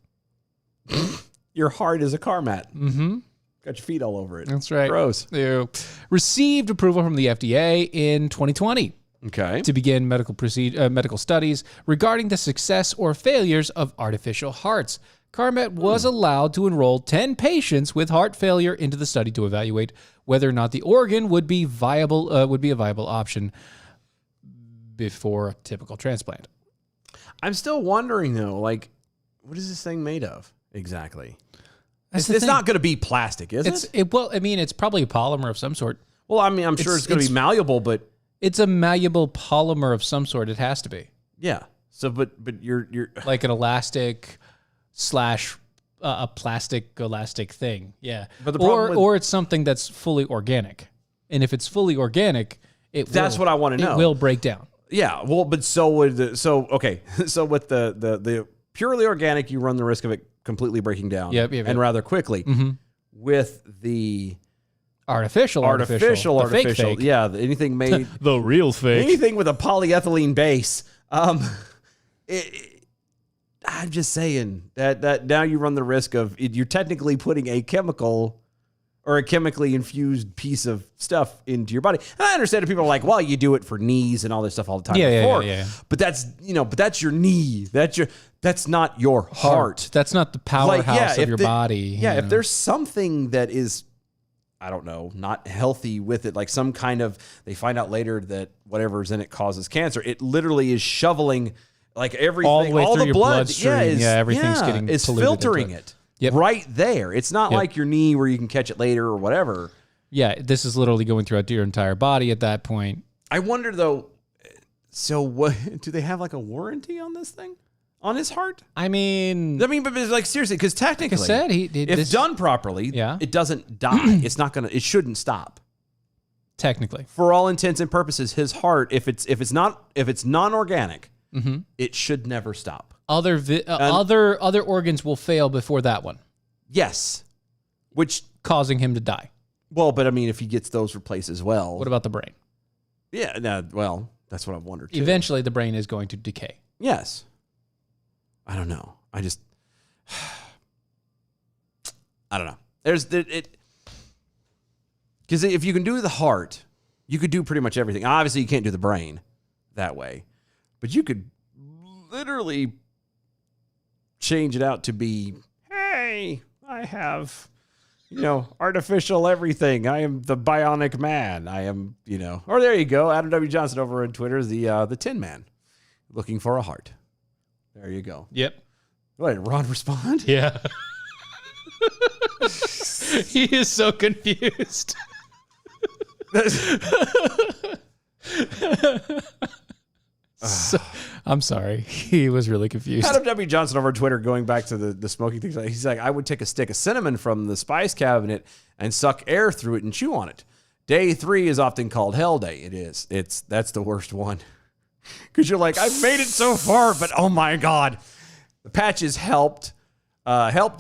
Your heart is a car mat. Mm-hmm. Got your feet all over it. That's right. Gross. Ew. Received approval from the FDA in 2020 Okay. to begin medical studies regarding the success or failures of artificial hearts. Carmat was allowed to enroll 10 patients with heart failure into the study to evaluate whether or not the organ would be a viable option before a typical transplant. I'm still wondering though, like, what is this thing made of exactly? That's It's not going to be plastic, is it? It's probably a polymer of some sort. Well, I mean, I'm sure it's going to be malleable, but It's a malleable polymer of some sort. It has to be yeah. So, but you're like an elastic / a plastic elastic thing. Yeah. But the problem or it's something that's fully organic. And if it's fully organic, That's what I wanna know. It will break down. Yeah, well, but so would okay. So with the purely organic, you run the risk of it completely breaking down. Yep. And rather quickly. With the Artificial. The fake. Yeah, anything made The real fake. anything with a polyethylene base. I'm just saying that now you run the risk of you're technically putting a chemical or a chemically infused piece of stuff into your body. And I understand that people are like, well, you do it for knees and all this stuff all the time. Yeah. But that's your knee. That's not your heart. That's not the powerhouse of your body. Yeah, if there's something that is, I don't know, not healthy with it, like some kind of, they find out later that whatever's in it causes cancer. It literally is shoveling like everything, all the way through the your blood, bloodstream. Everything's getting is polluted filtering into it. Yep. Right there. It's not like your knee where you can catch it later or whatever. Yeah, this is literally going throughout your entire body at that point. I wonder though, so what, do they have like a warranty on this thing? On his heart? I mean, but it's like seriously, because technically, like I said, if done properly, it doesn't die. It shouldn't stop. Technically. For all intents and purposes, his heart, if it's non-organic, it should never stop. Other organs will fail before that one. Yes. Which causing him to die. Well, but I mean, if he gets those replaced as well. What about the brain? Yeah, well, that's what I've wondered too. Eventually the brain is going to decay. Yes. I don't know. I don't know. Because if you can do the heart, you could do pretty much everything. Obviously, you can't do the brain that way, but you could literally change it out to be, hey, I have, artificial everything. I am the bionic man. I am, or there you go. Adam W. Johnson over on Twitter is the Tin Man looking for a heart. There you go. Yep. What, did Ron respond? Yeah. He is so confused. I'm sorry. He was really confused. Adam W. Johnson over Twitter, going back to the smoking thing. He's like, I would take a stick of cinnamon from the spice cabinet and suck air through it and chew on it. Day 3 is often called Hell Day. It is. That's the worst one. Because you're like, I've made it so far, but oh my God. The patches helped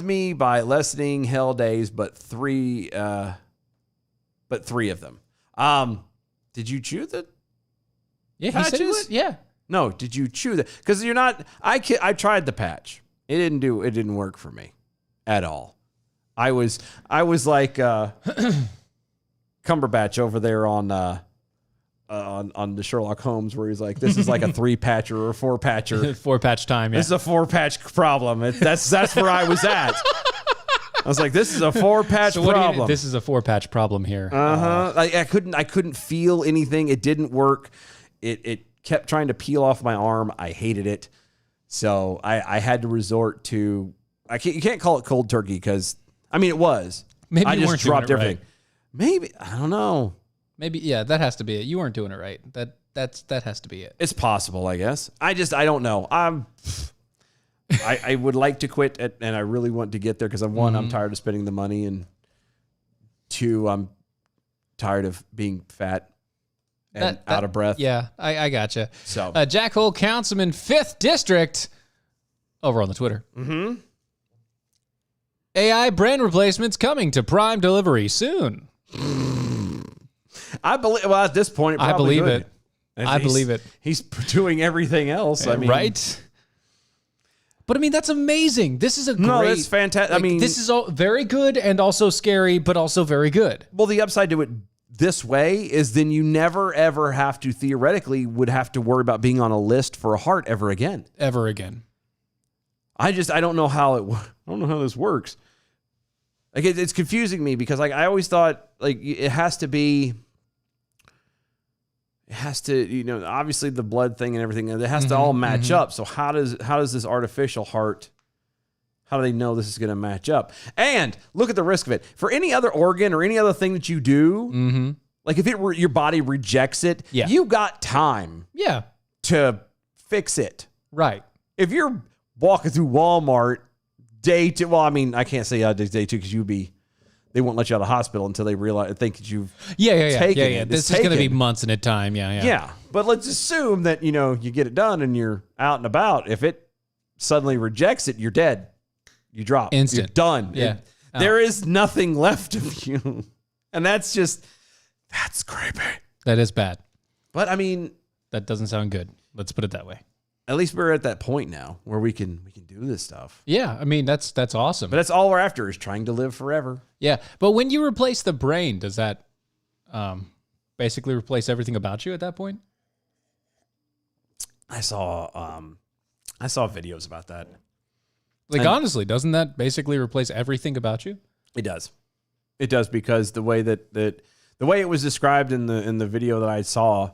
me by lessening hell days, but three of them. Did you chew the patches? He said he would. Yeah. No, did you chew that? Because you're not. I tried the patch. It didn't work for me at all. I was like Cumberbatch over there on the Sherlock Holmes, where he's like, this is like a 3-patcher or a 4-patcher. 4-patch time. Yeah. This is a 4-patch problem. That's where I was at. I was like, this is a 4-patch problem. This is a 4-patch problem here. I couldn't feel anything. It didn't work. It kept trying to peel off my arm. I hated it. So I had to resort to, you can't call it cold turkey because, it was. Maybe I you just weren't dropped doing it everything. Right. Maybe, I don't know. Maybe, yeah, that has to be it. You weren't doing it right. That has to be it. It's possible, I guess. I don't know. I would like to quit and I really want to get there because I'm tired of spending the money, and 2, I'm tired of being fat and out of breath. Yeah, I gotcha. So Jack Hole, Councilman, 5th District, over on the Twitter. Mm-hmm. AI brand replacements coming to Prime delivery soon. I believe. Well, at this point, I believe would. it. I believe it. He's doing everything else. Right. But that's amazing. This is that's fantastic. This is all very good and also scary, but also very good. Well, the upside to it this way is then you never ever have to theoretically would have to worry about being on a list for a heart ever again. Ever again. I don't know how this works. Like it's confusing me because I always thought it has to obviously the blood thing and everything, it has to all match up. So how does this artificial heart, how do they know this is going to match up? And look at the risk of it. For any other organ or any other thing that you do, like if your body rejects it, you got time to fix it. Right. If you're walking through Walmart day 2. Well, I mean, I can't say day 2 because they won't let you out of the hospital until they think that you've taken it. This is going to be months in a time. Yeah. Yeah, but let's assume that you get it done and you're out and about. If it suddenly rejects it, you're dead. You drop. Instant. You're done. Yeah. There is nothing left of you, and that's creepy. That is bad. But I mean, that doesn't sound good. Let's put it that way. At least we're at that point now where we can do this stuff. Yeah, I mean that's awesome. But that's all we're after is trying to live forever. Yeah, but when you replace the brain, does that basically replace everything about you at that point? I saw videos about that. Like, honestly, doesn't that basically replace everything about you? It does. It does, because the way that the way it was described in the video that I saw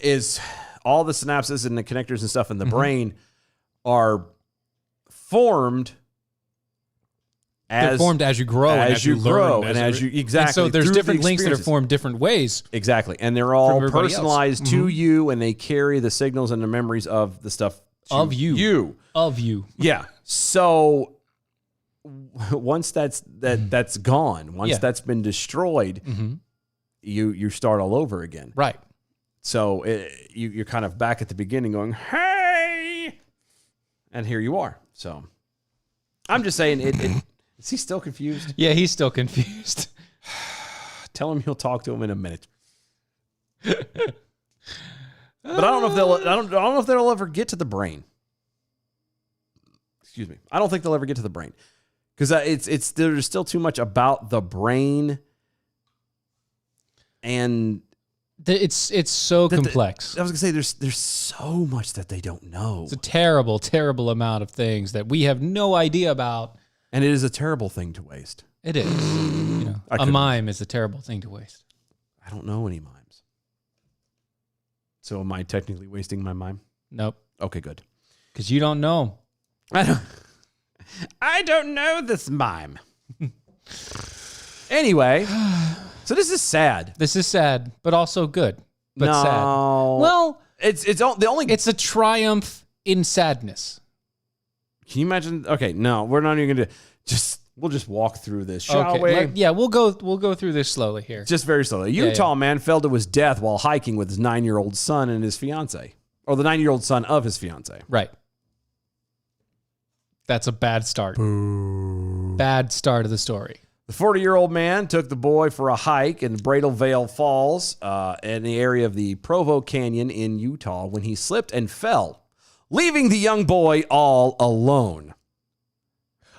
is all the synapses and the connectors and stuff in the brain are formed They're formed as you grow, as you grow, learn, and as you exactly. And so there's through different the links that are experiences. formed different ways. Exactly, and they're all everybody personalized else. to you, and they carry the signals and the memories of the stuff to Of you. You. Yeah. So once that's gone, once that's been destroyed, you start all over again. Right. So you're kind of back at the beginning, going, "Hey," and here you are. So I'm just saying, is he still confused? Yeah, he's still confused. Tell him you'll talk to him in a minute. But I don't know if I don't know if they'll ever get to the brain. Excuse me. I don't think they'll ever get to the brain, because there's still too much about the brain, and It's so complex. I was gonna say there's so much that they don't know, It's a terrible, terrible amount of things that we have no idea about. and it is a terrible thing to waste. It is. A couldn't- mime is a terrible thing to waste. I don't know any mimes, so am I technically wasting my mime? Nope. Okay, good. Because you don't know. I don't know this mime. Anyway, so this is sad. This is sad, but also good. But sad. Well, it's the only. it's a triumph in sadness. Can you imagine? Okay, no, we're not even gonna we'll just walk through this, shall we? We'll go through this slowly here. Just very slowly. A Utah man fell to his death while hiking with his 9-year-old son and his fiance, or the 9-year-old son of his fiance. Right. That's a bad start. Bad start of the story. The 40-year-old man took the boy for a hike in Bradle Vale Falls, in the area of the Provo Canyon in Utah, when he slipped and fell, leaving the young boy all alone.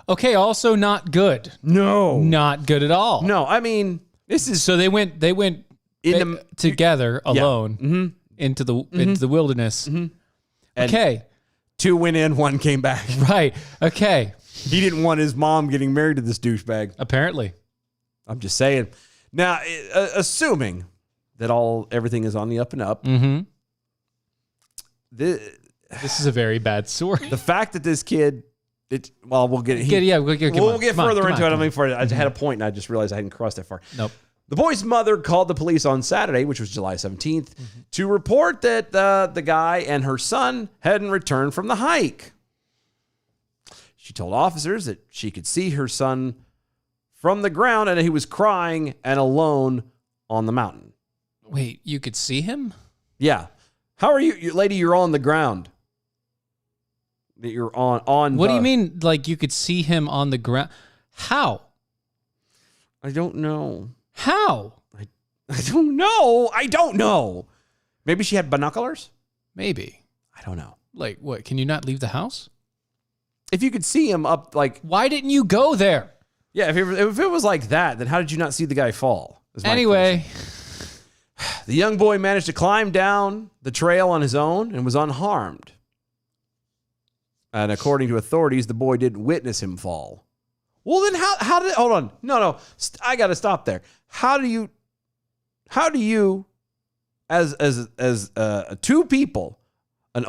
Okay, also not good. No. Not good at all. No, I mean, this is So they went together alone into the wilderness. Okay. 2 went in, 1 came back. Right. Okay. He didn't want his mom getting married to this douchebag. Apparently. I'm just saying. Now, assuming that everything is on the up and up, This is a very bad story. the fact that this kid, we'll get We'll get further into it. I mean, I had a point and I just realized I hadn't crossed that far. Nope. The boy's mother called the police on Saturday, which was July 17th, to report that the guy and her son hadn't returned from the hike. She told officers that she could see her son from the ground and he was crying and alone on the mountain. Wait, you could see him? Yeah. How are you lady? You're on the ground. That you're on. What do you mean? Like you could see him on the ground? How? I don't know. How? I don't know. I don't know. Maybe she had binoculars? Maybe. I don't know. Like what? Can you not leave the house? If you could see him up, like, Why didn't you go there? yeah, if it was like that, then how did you not see the guy fall? is my Anyway, question. The young boy managed to climb down the trail on his own and was unharmed. And according to authorities, the boy didn't witness him fall. Well, then how did, hold on. No, I got to stop there. How do you, as two people, an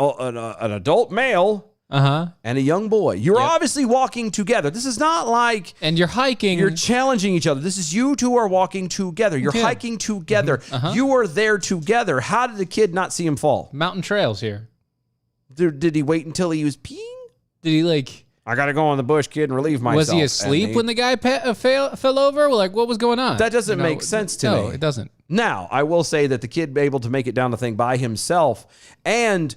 adult male and a young boy, you're obviously walking together. This is not like, and you're hiking. you're challenging each other. This is you two are walking together. You're Okay. hiking together. You are there together. How did the kid not see him fall? mountain trails here. Did he wait until he was peeing? Did he like? I got to go in the bush, kid, and relieve myself. Was he asleep when the guy fell over? Like, what was going on? That doesn't make sense to me. No, it doesn't. Now, I will say that the kid able to make it down the thing by himself and,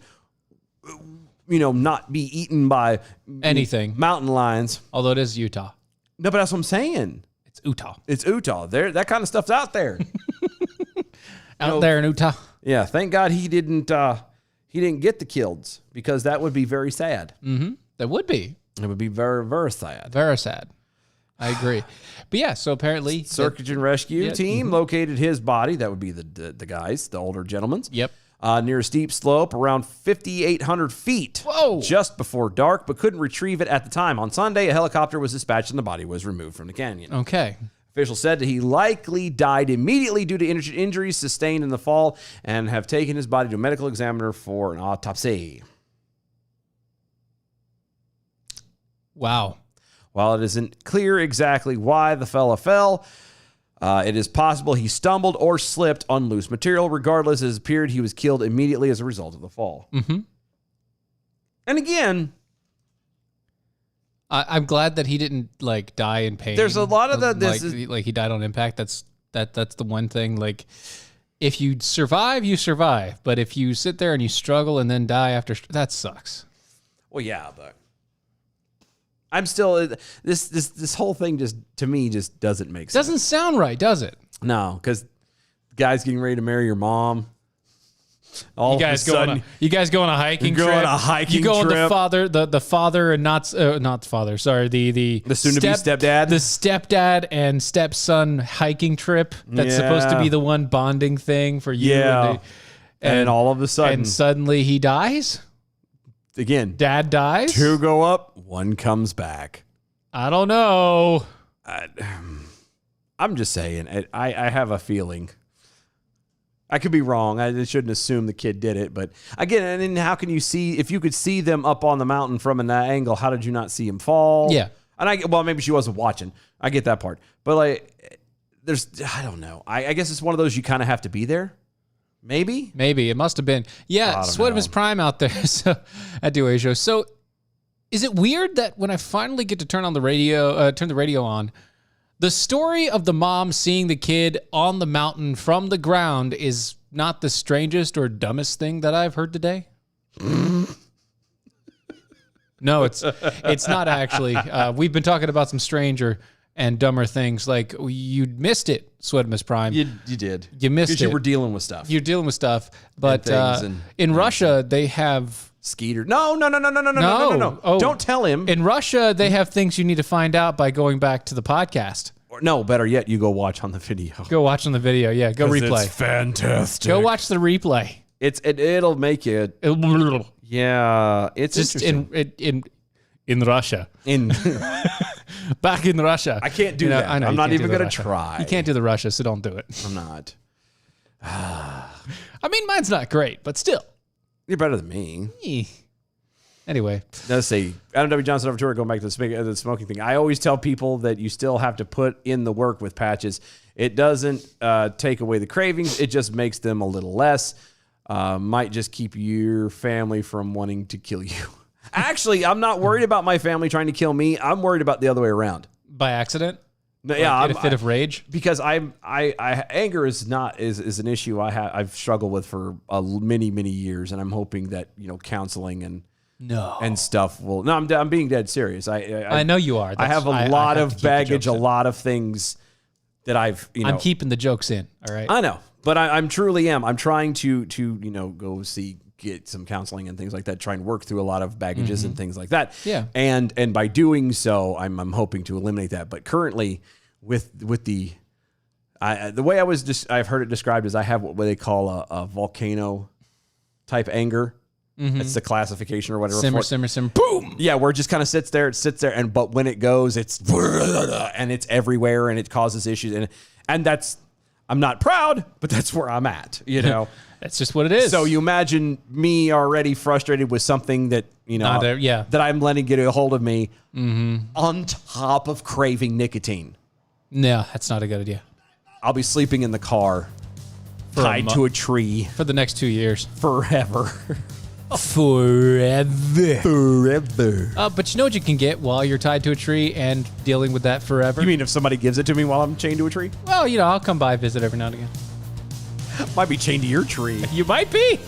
not be eaten by anything mountain lions. Although it is Utah. No, but that's what I'm saying. It's Utah. It's Utah. That kind of stuff's out there. Out there in Utah. Yeah. Thank God he didn't get the kills, because that would be very sad. Mm-hmm. That would be. It would be very, very sad. Very sad. I agree. But yeah, so apparently Search and rescue team located his body. That would be the guys, the older gentlemen. Yep. Near a steep slope around 5,800 feet. Whoa. Just before dark, but couldn't retrieve it at the time. On Sunday, a helicopter was dispatched and the body was removed from the canyon. Okay. Officials said that he likely died immediately due to injuries sustained in the fall and have taken his body to a medical examiner for an autopsy. Wow. While it isn't clear exactly why the fella fell, it is possible he stumbled or slipped on loose material. Regardless, it appeared he was killed immediately as a result of the fall. Mm-hmm. And again, I'm glad that he didn't die in pain. There's a lot of he died on impact. That's the one thing. Like, if you survive, you survive. But if you sit there and you struggle and then die after, that sucks. well, yeah, but I'm still this whole thing just to me just doesn't make sense. Doesn't sound right, does it? No, because the guy's getting ready to marry your mom. You guys go on a hiking trip. Go on a hiking You go on trip. the father and not the father. Sorry, the soon-to-be stepdad. The stepdad and stepson hiking trip. That's supposed to be the one bonding thing for you. Yeah. And all of a sudden, and suddenly he dies. Again, Dad dies. 2 go up, 1 comes back. I don't know. I'm just saying. I have a feeling. I could be wrong. I shouldn't assume the kid did it, but again, and then how can you see if you could see them up on the mountain from an angle? How did you not see him fall? Yeah. And maybe she wasn't watching. I get that part, but I don't know. I guess it's one of those you kind of have to be there. Maybe it must have been. Yeah, Swedimus Prime out there so, at Dua Show. So, is it weird that when I finally get to turn the radio on, the story of the mom seeing the kid on the mountain from the ground is not the strangest or dumbest thing that I've heard today? No, it's not actually. We've been talking about some stranger and dumber things. Like, you missed it, Swedimus Prime. you did. You missed it. Because you were dealing with stuff. You're dealing with stuff. But in Russia, they have... Skeeter. No. Oh. Don't tell him. In Russia, they have things you need to find out by going back to the podcast. Or, no, better yet, you go watch on the video. Go watch on the video. Yeah, go replay. It's fantastic. Go watch the replay. It'll make you. Yeah, it's just interesting. in Russia. Back in Russia. I can't do that. I know, I'm not even going to Russia. try. You can't do the Russia, so don't do it. I'm not. I mean, mine's not great, but still. You're better than me. Anyway. Let's see. Adam W. Johnson over Tour, going back to the smoking thing. I always tell people that you still have to put in the work with patches. It doesn't take away the cravings. It just makes them a little less. Might just keep your family from wanting to kill you. Actually, I'm not worried about my family trying to kill me. I'm worried about the other way around. By accident? Yeah, I'm a fit of rage. Because anger is an issue I've struggled with for many years, and I'm hoping that counseling and stuff will. No, I'm being dead serious. I know you are. I have a lot of baggage, a lot of things that I've. I'm keeping the jokes in. All right. I know, but I'm truly am. I'm trying to go get some counseling and things like that. Try and work through a lot of baggages and things like that. Yeah. And by doing so, I'm hoping to eliminate that. But currently, with the way I've heard it described as I have what they call a volcano type anger. Mm-hmm. It's the classification or whatever. Simmer. Boom. Yeah, where it just kind of sits there. It sits there, but when it goes, it's everywhere and it causes issues. And that's, I'm not proud, but that's where I'm at. That's just what it is. So you imagine me already frustrated with something that that I'm letting get a hold of me, on top of craving nicotine. No, that's not a good idea. I'll be sleeping in the car, tied to a tree for the next 2 years, forever. Forever. But you know what you can get while you're tied to a tree and dealing with that forever? You mean if somebody gives it to me while I'm chained to a tree? Well, I'll come by, visit every now and again. Might be chained to your tree. You might be.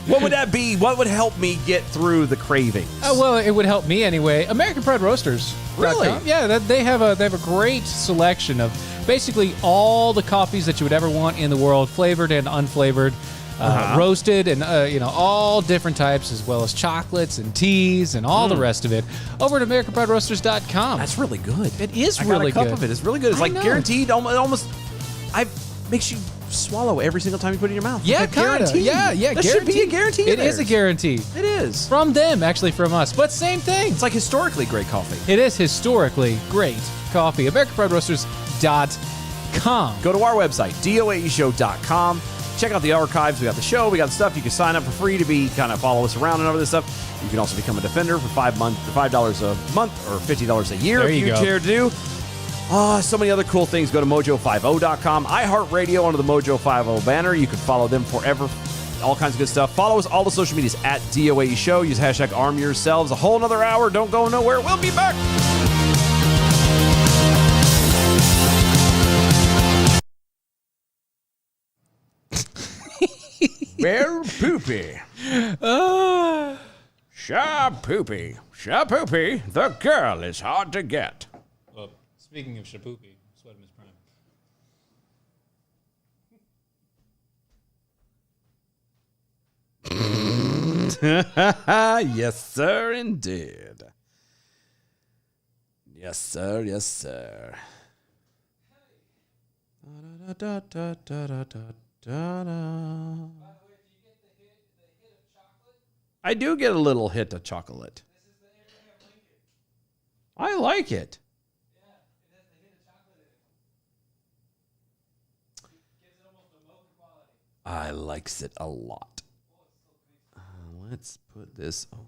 What would that be? What would help me get through the cravings? Well, it would help me anyway. American Pride Roasters. Really? Yeah, they have a great selection of basically all the coffees that you would ever want in the world, flavored and unflavored, roasted, and all different types, as well as chocolates and teas and all the rest of it. Over at AmericanPrideRoasters.com. That's really good. It is I got really a cup good. of it. It's really good. It's I like know. guaranteed. Almost. I makes you swallow every single time you put it in your mouth. Yeah, Like a kind of. guarantee. Yeah. That should be a guarantee. It is a guarantee. It is. From them, actually, from us. But same thing. It's like historically great coffee. It is historically great coffee. AmericanPrideRoasters.com. Go to our website, doaeshow.com. Check out the archives. We got the show. We got stuff. You can sign up for free to be kind of follow us around and all this stuff. You can also become a defender for $5 a month or $50 a year There if you you go. care to do. So many other cool things. Go to mojo50.com. iHeartRadio under the Mojo50 banner. You can follow them forever. All kinds of good stuff. Follow us all the social medias at DOAE Show. Use hashtag arm yourselves. A whole nother hour. Don't go nowhere. We'll be back. Well, poopy. Shapoopy. Shapoopy. The girl is hard to get. Well, speaking of Shapoopy, Sweat Miss Prime. Yes, sir, indeed. Yes, sir. Yes, sir. I do get a little hit of chocolate. I like it. I likes it a lot. Let's put this on.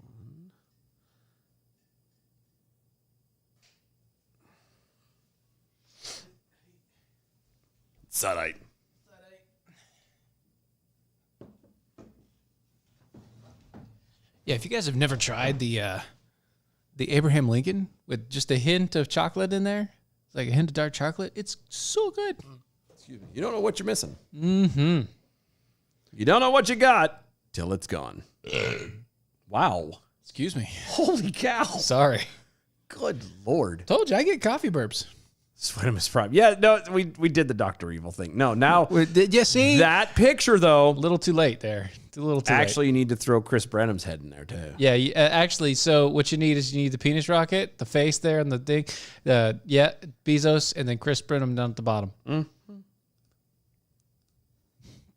Sadite. Yeah, if you guys have never tried the Abraham Lincoln with just a hint of chocolate in there, it's like a hint of dark chocolate, it's so good. Excuse me. You don't know what you're missing. Mm-hmm. You don't know what you got till it's gone. Wow. Excuse me. Holy cow. Sorry. Good Lord. Told you, I get coffee burps. Sweatimus Prime. Yeah, no, we did the Dr. Evil thing. No, now Did you see? that picture, though, A little too late there. A little too actually late. you need to throw Chris Branham's head in there, too. Yeah, actually, so what you need is you need the penis rocket, the face there, and the thing. Bezos, and then Chris Brenham down at the bottom. Mm-hmm.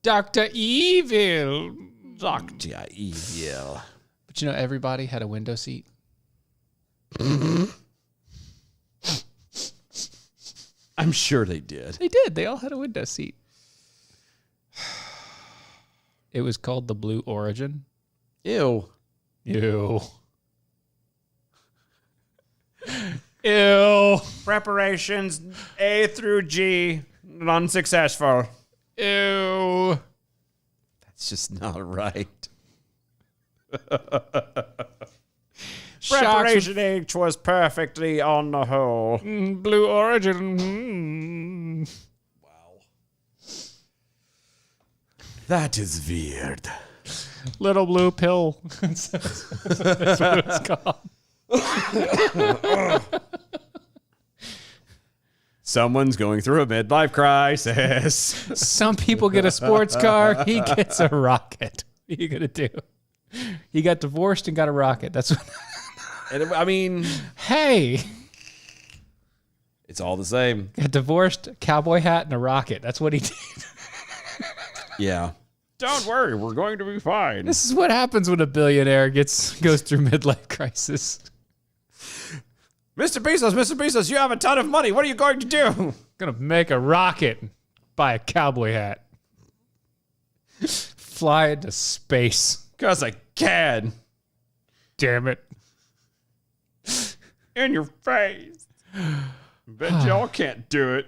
Dr. Evil. Dr. Evil. But everybody had a window seat. I'm sure they did. They did. They all had a window seat. It was called the Blue Origin. Ew. Ew. Ew. Preparations A through G, unsuccessful. Ew. That's just not right. Sharks Preparation H was perfectly on the whole. with Blue Origin. That is weird. Little blue pill. That's what it's called. Someone's going through a midlife crisis. Some people get a sports car. He gets a rocket. What are you gonna do? He got divorced and got a rocket. That's what. And I mean, Hey, it's all the same. got divorced, cowboy hat, and a rocket. That's what he did. Yeah. Don't worry, we're going to be fine. This is what happens when a billionaire goes through midlife crisis. Mr. Bezos, you have a ton of money. What are you going to do? Gonna make a rocket, and buy a cowboy hat, fly into space. Because I can. Damn it! In your face. Bet y'all can't do it.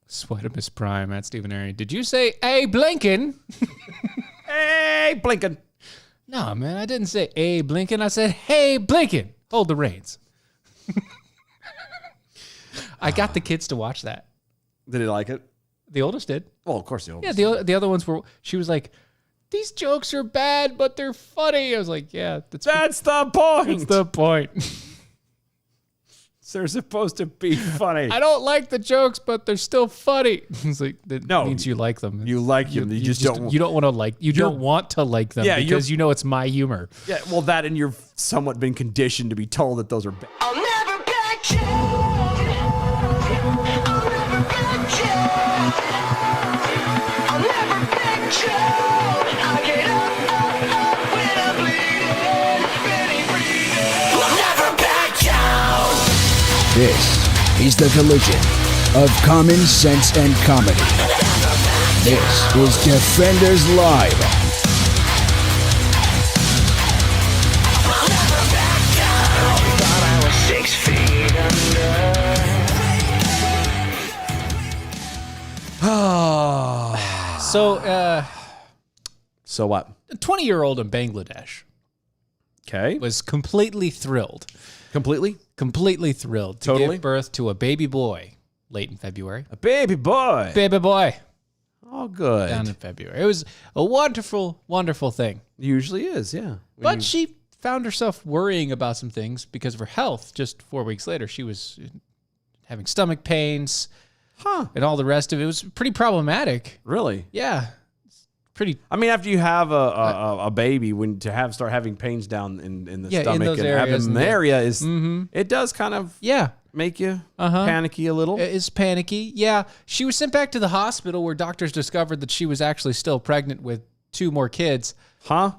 Sweatimus Prime at Stephen Airy. Did you say, "Hey, Blinken"? Hey, Blinken. No, man, I didn't say Abe Lincoln. I said, hey, Blinken, hold the reins. I got the kids to watch that. Did he like it? The oldest did. Well, of course the Yeah, oldest. the other ones were, she was like, these jokes are bad, but they're funny. I was like, yeah, That's the point. that's the point. They're supposed to be funny. I don't like the jokes, but they're still funny. It's like, that No, means you like them. You like them. You just don't. You don't want to like. You don't want to like them Yeah, because you know it's my humor. Yeah, well, that and you've somewhat been conditioned to be told that those are bad. I'll never back down. I'll never back down. I'll never back down. I get up when I'm bleeding, ready, breathing. I'll never back down. This is the collision of common sense and comedy. This is Defenders Live. Thought I was 6 feet under. So, So what? a 20-year-old in Bangladesh Okay. was completely thrilled to Totally. give birth to a baby boy late in February. A baby boy. Baby boy Oh, good. down in February. It was a wonderful, wonderful thing. Usually is, yeah. But she found herself worrying about some things because of her health. Just 4 weeks later, she was having stomach pains and all the rest of it. It was pretty problematic. Really? Yeah. Pretty. I mean, after you have a baby, when to start having pains down in the Yeah, in stomach those and areas abdomen and area is it does kind of Yeah. make you Uh-huh. panicky a little. Is panicky. Yeah. She was sent back to the hospital where doctors discovered that she was actually still pregnant with 2 more kids. Huh?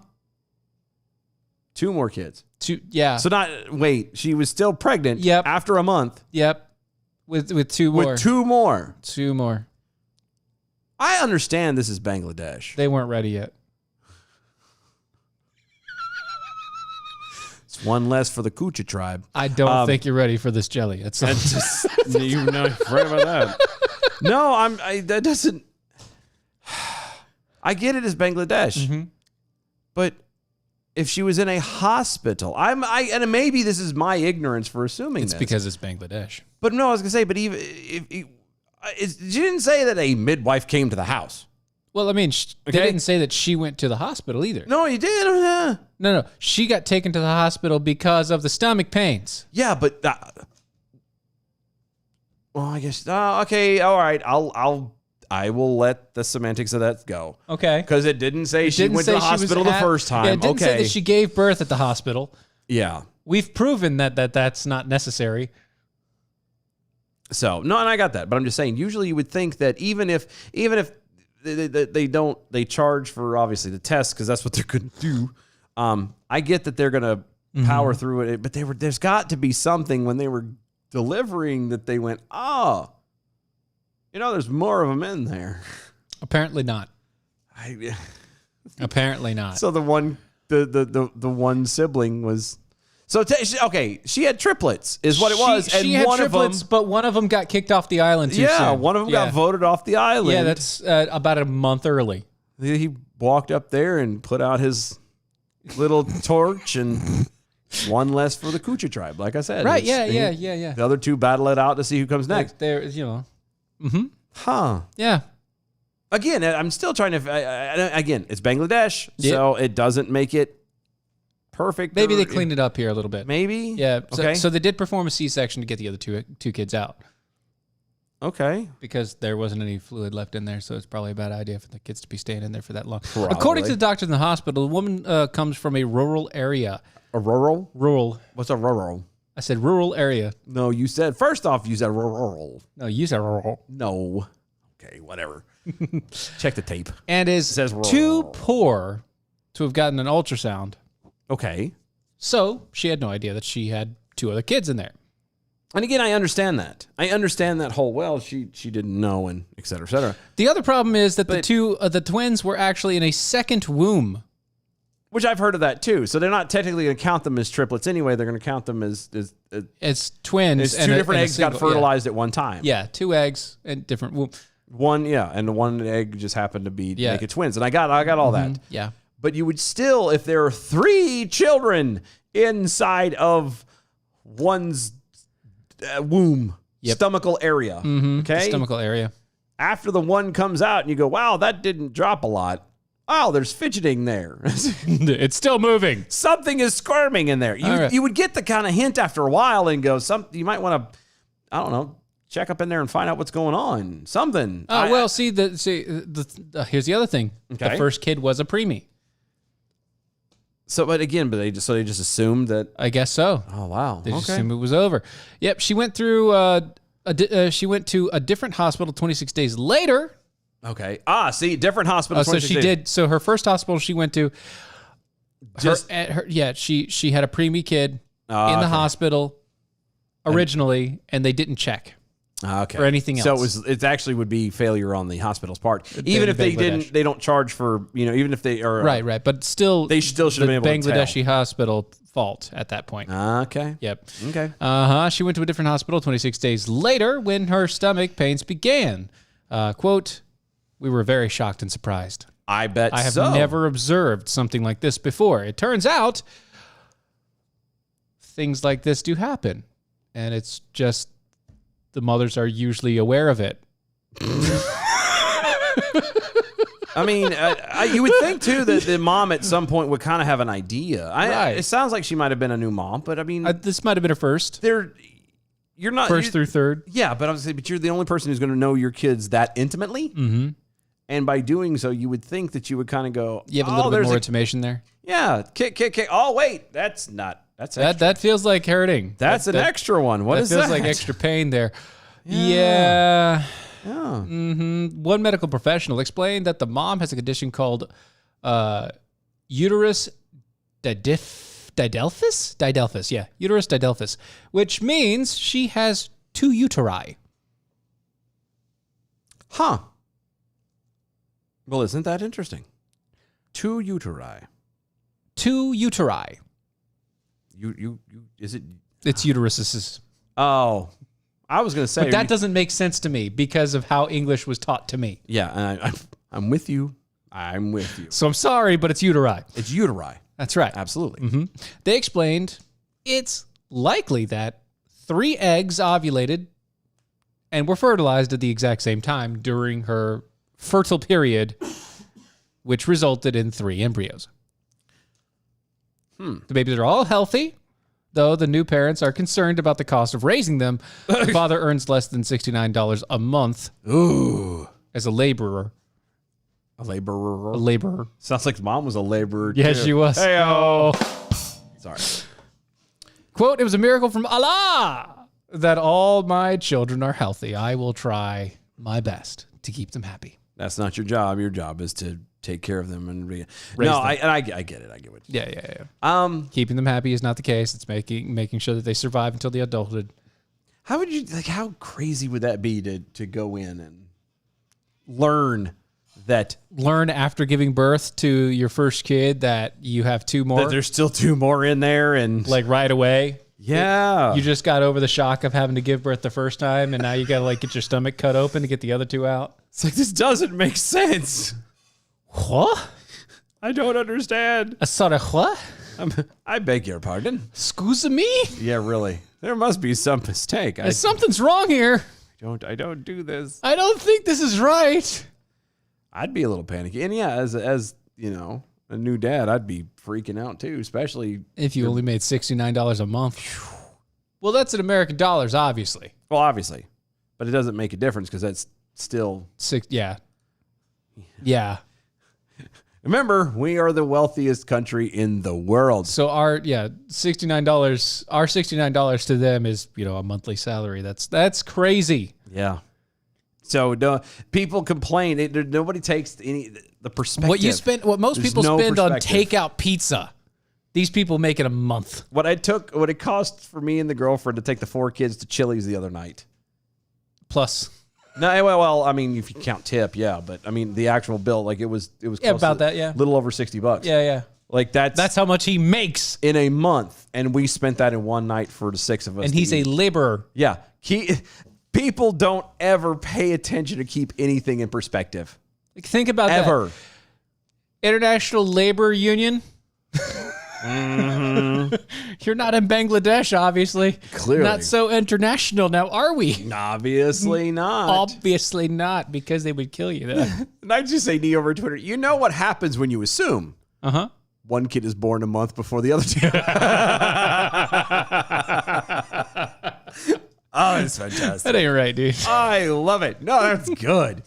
2 more kids. Yeah. So wait, she was still pregnant Yep. after a month Yep. With 2 more. with 2 more. 2 more. I understand this is Bangladesh. They weren't ready yet. It's one less for the Kucha tribe. I don't think you're ready for this jelly. It's Just, you know, right about that. No, that doesn't. I get it as Bangladesh, but if she was in a hospital, and maybe this is my ignorance for assuming It's this. because it's Bangladesh. But no, I was gonna say, but even if she didn't say that a midwife came to the house. Well, I mean, they Okay. didn't say that she went to the hospital either. No, you did. No. She got taken to the hospital because of the stomach pains. Yeah, but well, I guess okay, all right. I will let the semantics of that go. Okay. Because it didn't say she Didn't went to the say she was hospital the first time. Yeah, it didn't say Okay. that she gave birth at the hospital. Yeah. We've proven that's not necessary. So no, and I got that, but I'm just saying. Usually, you would think that even if they charge for obviously the test because that's what they're going to do. I get that they're going to power through it, but there's got to be something when they were delivering that they went, there's more of them in there. Apparently not. Apparently not. So the one sibling was. So she had triplets, is what it was, She and had one triplets, of them, but one of them got kicked off the island too soon. one of them got voted off the island. Yeah, that's about a month early. He walked up there and put out his little torch, and one less for the Kucha tribe. Like I said, Right? It's- Yeah. The other 2 battle it out to see who comes next. There, Huh? Yeah. Again, I'm still trying to. Again, it's Bangladesh, Yep. so it doesn't make it perfect. Maybe they cleaned it up here a little bit. Maybe. Yeah. So, Okay. so they did perform a C-section to get the other two kids out Okay. because there wasn't any fluid left in there. So it's probably a bad idea for the kids to be staying in there for that long. Probably. According to the doctors in the hospital, the woman comes from a rural area. A rural? Rural. What's a rural? I said rural area. No, you said first off. You said rural. No, you said rural. No. Okay, whatever. Check the tape. And is says rural. too poor to have gotten an ultrasound. Okay. So she had no idea that she had 2 other kids in there. And again, I understand that. I understand that whole she didn't know and et cetera, et cetera. The other problem is that the twins were actually in a second womb. Which I've heard of that too. So they're not technically going to count them as triplets anyway. They're going to count them as It's twins. two different eggs got fertilized at one time. Yeah, 2 eggs and different womb. One, and the one egg just happened to be Yeah. make it twins. And I got all that. Yeah. but you would still, if there are 3 children inside of one's womb, stomachal area, okay? Stomachal area. After the one comes out and you go, wow, that didn't drop a lot. Wow, there's fidgeting there. It's still moving. Something is squirming in there. You would get the kind of hint after a while and go, you might want to, I don't know, check up in there and find out what's going on. Something. Here's the other thing. Okay. The first kid was a preemie. So, but they just assumed that. I guess so. Oh wow. They just assumed it was over. Yep. She went through. She went to a different hospital 26 days later. Okay. See, different hospital. So she did. So her first hospital she went to. She had a preemie kid in the hospital originally, and they didn't check. Okay. Or anything else. So it actually would be failure on the hospital's part. Even if they don't charge for, even if they are. Right. But still. They still should have been able to tell. Bangladeshi hospital fault at that point. Okay. Yep. Okay. She went to a different hospital 26 days later when her stomach pains began. Quote, we were very shocked and surprised. I bet I have never observed something like this before. It turns out things like this do happen. And it's just the mothers are usually aware of it. I mean, you would think, too, that the mom at some point would kind of have an idea. Right. It sounds like she might have been a new mom, but I mean... this might have been her first. You're not... First through third. Yeah, but I was saying, but you're the only person who's going to know your kids that intimately. Mm-hmm. And by doing so, you would think that you would kind of go... You have a little bit more intimation there? Yeah. Kick. Oh, wait. That's not... That feels like hurting. That's an extra one. What is that? That feels like extra pain there. Yeah. Yeah. Mm-hmm. One medical professional explained that the mom has a condition called uterus didelphys. Yeah, uterus didelphys, which means she has 2 uteri. Huh. Well, isn't that interesting? 2 uteri. 2 uteri. Is it? It's uteruses. Oh, I was going to say. But that doesn't make sense to me because of how English was taught to me. Yeah, and I'm with you. I'm with you. So I'm sorry, but it's uteri. It's uteri. That's right. Absolutely. Mm-hmm. They explained it's likely that 3 eggs ovulated and were fertilized at the exact same time during her fertile period, which resulted in 3 embryos. The babies are all healthy, though the new parents are concerned about the cost of raising them. The father earns less than $69 a month. Ooh. As a laborer. A laborer? A laborer. Sounds like mom was a laborer, Yes, too. she was. Hey-oh. Sorry. Quote, it was a miracle from Allah that all my children are healthy. I will try my best to keep them happy. That's not your job. Your job is to take care of them and Raise no, them. I get it. I get what you Yeah. Keeping them happy is not the case. It's making sure that they survive until the adulthood. How would you how crazy would that be to go in and learn after giving birth to your first kid that you have 2 more? That there's still 2 more in there and like right away. Yeah. You just got over the shock of having to give birth the first time and now you got to get your stomach cut open to get the other 2 out. It's like, this doesn't make sense. What? I don't understand. Sorry, what? I beg your pardon. Excuse me? Yeah, really. There must be some mistake. Something's wrong here. I don't do this. I don't think this is right. I'd be a little panicky. And yeah, as you know, a new dad, I'd be freaking out too, especially if you only made $69 a month. Well, that's in American dollars, obviously. Well, obviously. But it doesn't make a difference because that's still Yeah. Remember, we are the wealthiest country in the world. So our $69 to them is, a monthly salary. That's crazy. Yeah. So people complain. Nobody takes the perspective. What most people spend on takeout pizza, these people make it a month. What it cost for me and the girlfriend to take the 4 kids to Chili's the other night. Plus. No, well, I mean, if you count tip, yeah, but I mean the actual bill, it was close about that, yeah, little over $60. Yeah. Like that's how much he makes in a month, and we spent that in one night for the 6 of us. And he's a laborer. Yeah, people don't ever pay attention to keep anything in perspective. Think about ever. that. International Labor Union. You're not in Bangladesh, obviously. Clearly. Not so international now, are we? Obviously not. Obviously not, because they would kill you. And I just say knee over Twitter. You know what happens when you assume one kid is born a month before the other two? Oh, it's fantastic. That ain't right, dude. I love it. No, that's good.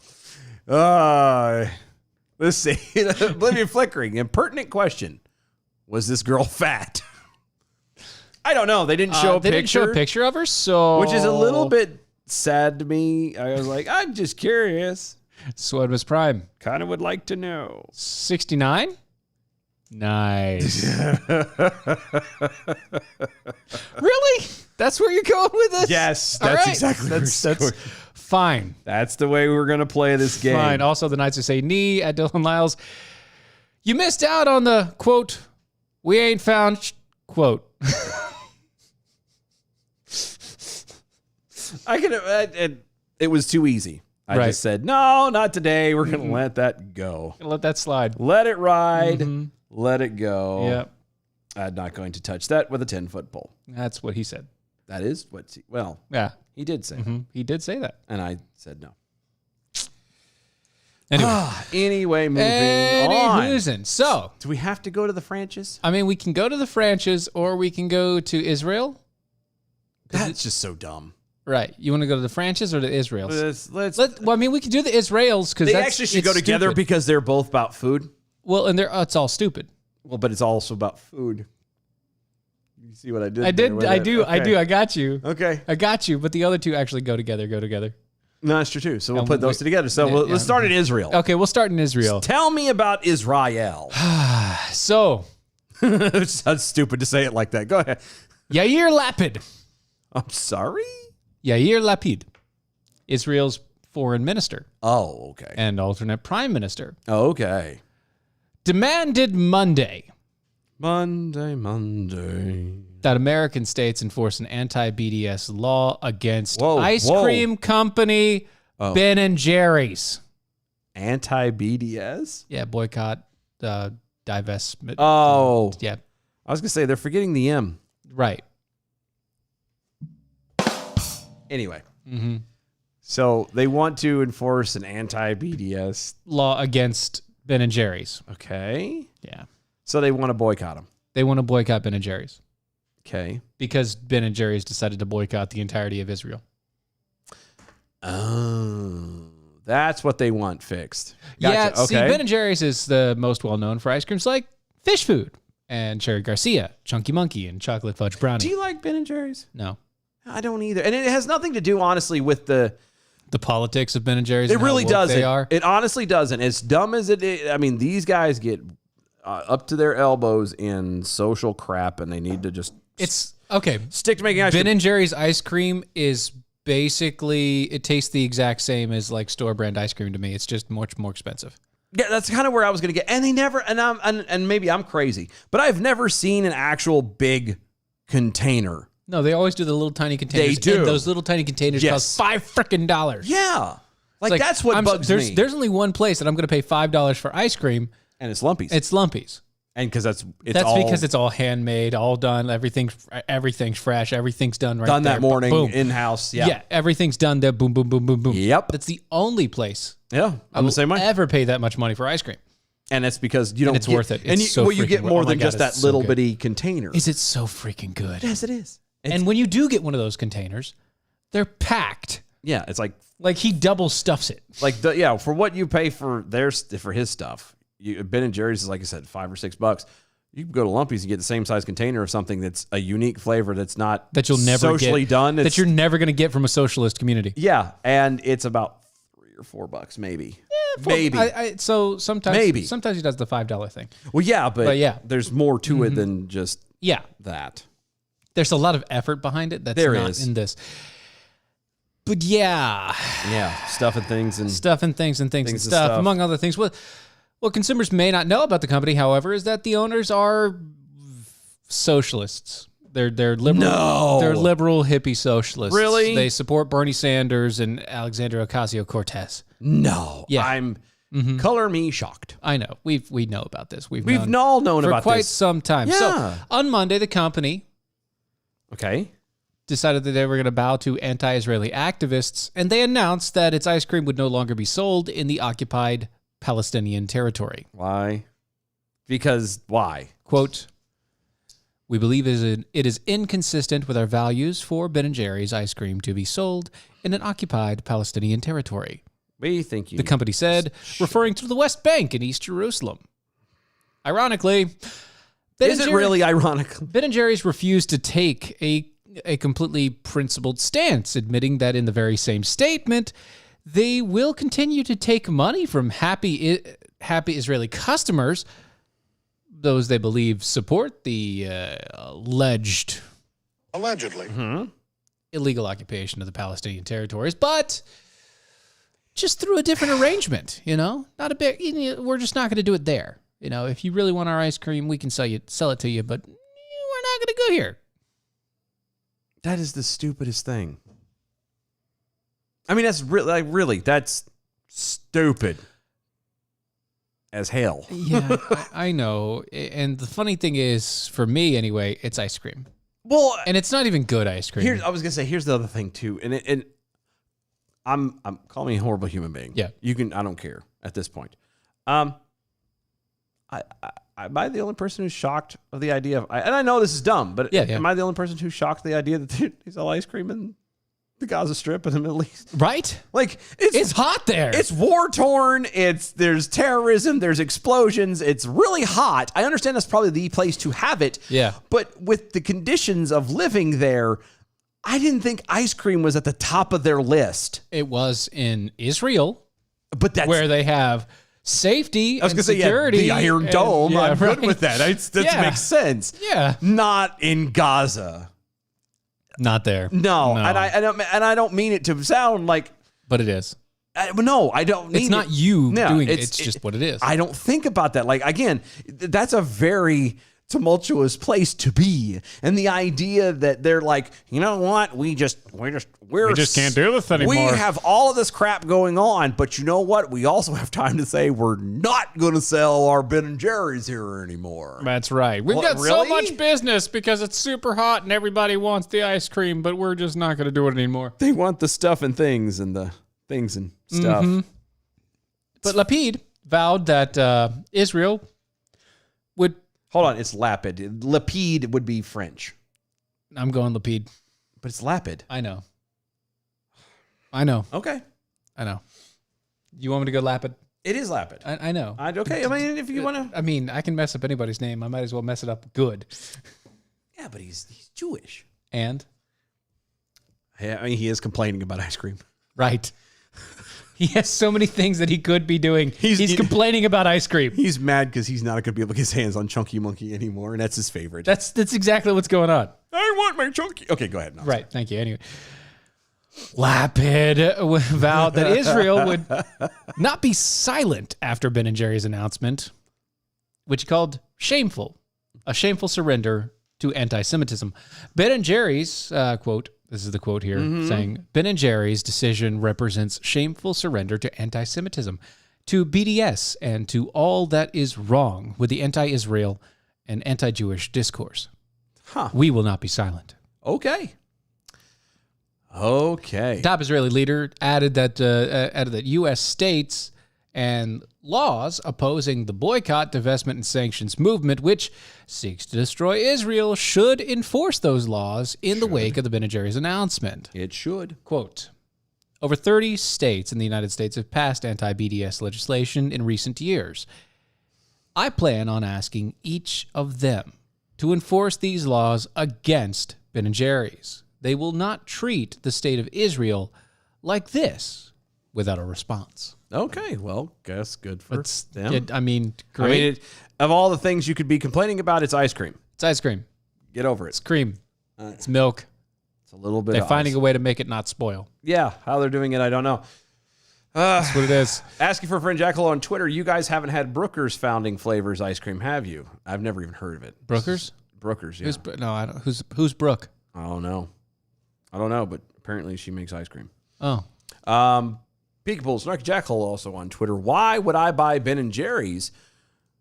Let's see. Oblivion flickering. Impertinent question. Was this girl fat? I don't know. They didn't show a They picture. didn't show a picture of her, so Which is a little bit sad to me. I was like, I'm just curious. So it was Prime. Kind of would like to know. 69? Nice. Really? That's where you're going with this? Yes, All that's right. exactly where that's it's going. fine. That's the way we're going to play this game. Fine. Also, the Knights who say knee at Dylan Lyles. You missed out on the quote, we ain't found quote. It was too easy. I Right. just said, no, not today. We're going to let that go. Let that slide. Let it ride. Let it go. Yep. I'm not going to touch that with a 10-foot pole. That's what he said. That is what, Yeah. he did say. that. He did say that. And I said no. Anyway. Anyway, moving on. Whoozin'. So, Do we have to go to the franchise? I mean, we can go to the franchise or we can go to Israel. That's just so dumb. Right. You want to go to the franchise or the Israels? Let's Well, I mean, we can do the Israels because they actually should go together stupid. because they're both about food. Well, and it's all stupid. Well, but it's also about food. You see what I did? I there did. with I it? do. Okay. I got you. Okay. I got you. But the other two actually go together. No, that's true too. So we'll And put those two together. So yeah, let's yeah. start in Israel. Okay, we'll start in Israel. Tell me about Israel. So, It sounds stupid to say it like that. Go ahead. Yair Lapid. I'm sorry? Yair Lapid, Israel's foreign minister Oh, okay. and alternate prime minister, Okay. demanded Monday Monday. that American states enforce an anti-BDS law against Whoa, ice whoa. cream company Ben and Jerry's. Anti-BDS? Yeah, boycott, divestment. Oh. Yeah, I was going to say, they're forgetting the M. right. Anyway. So they want to enforce an anti-BDS. Law against Ben and Jerry's. Okay. Yeah. So they want to boycott them. They want to boycott Ben and Jerry's Okay. because Ben and Jerry's decided to boycott the entirety of Israel. Oh. That's what they want fixed. Yeah, Gotcha. see, Ben and Jerry's is the most well-known for ice creams like Fish Food and Cherry Garcia, Chunky Monkey, and Chocolate Fudge Brownie. Do you like Ben and Jerry's? No. I don't either. And it has nothing to do, honestly, with the... The politics of Ben and Jerry's. It and how really woke doesn't. They are. It honestly doesn't. As dumb as it is, I mean, these guys get up to their elbows in social crap, and they need to just It's okay. stick to making ice Ben cream. and Jerry's ice cream is basically, it tastes the exact same as like store brand ice cream to me. It's just much more expensive. Yeah, that's kind of where I was going to get. And they never, and maybe I'm crazy, but I've never seen an actual big container. No, they always do the little tiny containers. They do. And those little tiny containers Yes. cost $5 Yeah. Like that's what bugs me. There's only one place that I'm going to pay $5 for ice cream. And it's Lumpies. It's Lumpy's. and because that's Because it's all handmade, all done. Everything's fresh. Everything's done right done there. that morning Boom. in house. Yeah. Yeah. Everything's done there. Boom, boom, boom, boom, boom. Yep. That's the only place Yeah. I I'm will the same way. ever pay that much money for ice cream. And it's because you don't it's get, worth it. And It's you, so you get freaking- more oh my than God, just that it's so little good. bitty container. Is it so freaking good? Yes, it is. And when you do get one of those containers, they're packed. Yeah, it's like Like he double stuffs it. for what you pay for for his stuff. Ben and Jerry's is, like I said, $5 or $6. You can go to Lumpy's and get the same size container of something that's a unique flavor that's not That you'll never socially get, done. that you're never going to get from a socialist community. Yeah, and it's about $3 or $4 maybe. Maybe. So sometimes Maybe. sometimes he does the $5 thing. Well, yeah, but yeah. there's more to it than just Yeah, that. there's a lot of effort behind it. That's There not is. in this. But yeah, Yeah, stuff and things and stuff and things and things and Things and stuff, stuff. among other things. What consumers may not know about the company, however, is that the owners are socialists. They're liberal. No. They're liberal hippie socialists. Really? They support Bernie Sanders and Alexandria Ocasio-Cortez. no. Yeah. I'm Color me shocked. I know. We know about this. We've all known for about quite this. some time. Yeah. So on Monday, the company Okay. decided that they were going to bow to anti-Israeli activists, and they announced that its ice cream would no longer be sold in the occupied Palestinian territory. Why? Because why? Quote, "We believe it is inconsistent with our values for Ben & Jerry's ice cream to be sold in an occupied Palestinian territory," We think you. the company said, referring to the West Bank in East Jerusalem. Ironically, Is it really ironic? Ben & Jerry's refused to take a completely principled stance, admitting that in the very same statement, they will continue to take money from happy Israeli customers, those they believe support the allegedly illegal occupation of the Palestinian territories, but just through a different arrangement, not a big, we're just not going to do it there. If you really want our ice cream, we can sell it to you, but we're not going to go here. That is the stupidest thing. I mean, that's really, that's stupid as hell. Yeah, I know. And the funny thing is, for me anyway, it's ice cream. Well, And it's not even good ice cream. I was gonna say, here's the other thing too, and I'm call me a horrible human being. Yeah. You can. I don't care at this point. Am I the only person who's shocked of the idea of? And I know this is dumb, but Yeah. am I the only person who's shocked the idea that they sell ice cream in the Gaza Strip in the Middle East? Right? Like It's hot there. It's war torn. There's terrorism. There's explosions. It's really hot. I understand that's probably the place to have it. Yeah. But with the conditions of living there, I didn't think ice cream was at the top of their list. It was in Israel, But that's where they have safety I was and gonna say, security. the Iron and- Dome. yeah, I'm good right. with that. That Yeah. makes sense. Yeah. Not in Gaza. Not there. No. And I don't mean it to sound like. But it is. No, I don't. Mean It's not it. you No, doing it. It's just what it is. I don't think about that. Like, again, that's a very tumultuous place to be, and the idea that they're like, you know what, we just can't do this anymore. We have all of this crap going on, but you know what? We also have time to say we're not going to sell our Ben & Jerry's here anymore. That's right. We've What, got so really? much business because it's super hot and everybody wants the ice cream, but we're just not going to do it anymore. They want the stuff and things and the things and stuff. Mm-hmm. But Lapid vowed that Israel would. Hold on, it's Lapid. Lapid would be French, I'm going Lapid. but it's Lapid. I know. Okay, I know. You want me to go Lapid? it is Lapid. I know. Okay, I mean, if you want to. I mean, I can mess up anybody's name. I might as well mess it up good. Yeah, but he's Jewish. And? Yeah, I mean, he is complaining about ice cream. Right. He has so many things that he could be doing. He's complaining about ice cream. He's mad because he's not going to be able to get his hands on Chunky Monkey anymore, and that's his favorite. That's exactly what's going on. I want my Chunky. Okay, go ahead. No, Right. Thank you. Anyway, Lapid vowed that Israel would not be silent after Ben & Jerry's announcement, which he called shameful, a shameful surrender to anti-Semitism. Ben & Jerry's, quote, this is the quote here, saying, Ben & Jerry's decision represents shameful surrender to anti-Semitism, to BDS, and to all that is wrong with the anti-Israel and anti-Jewish discourse. Huh. We will not be silent. Okay. Okay. Top Israeli leader added that U.S. states and laws opposing the boycott, divestment, and sanctions movement, which seeks to destroy Israel, should enforce those laws in the wake of the Ben & Jerry's announcement. It should. Quote, over 30 states in the United States have passed anti-BDS legislation in recent years. I plan on asking each of them to enforce these laws against Ben & Jerry's. They will not treat the state of Israel like this without a response. Okay. Well, guess good for them. Great. I mean, of all the things you could be complaining about, it's ice cream. It's ice cream. Get over it. It's cream. It's milk. It's a little bit. They're of finding ice. a way to make it not spoil. Yeah, how they're doing it, I don't know. That's what it is. Asking for a friend Jackal on Twitter. You guys haven't had Brooker's Founding Flavors ice cream, have you? I've never even heard of it. Brooker's? Brooker's, yeah. I don't. Who's Brooke? I don't know, but apparently she makes ice cream. Oh, People Peekable, Snarky Jackal also on Twitter. Why would I buy Ben & Jerry's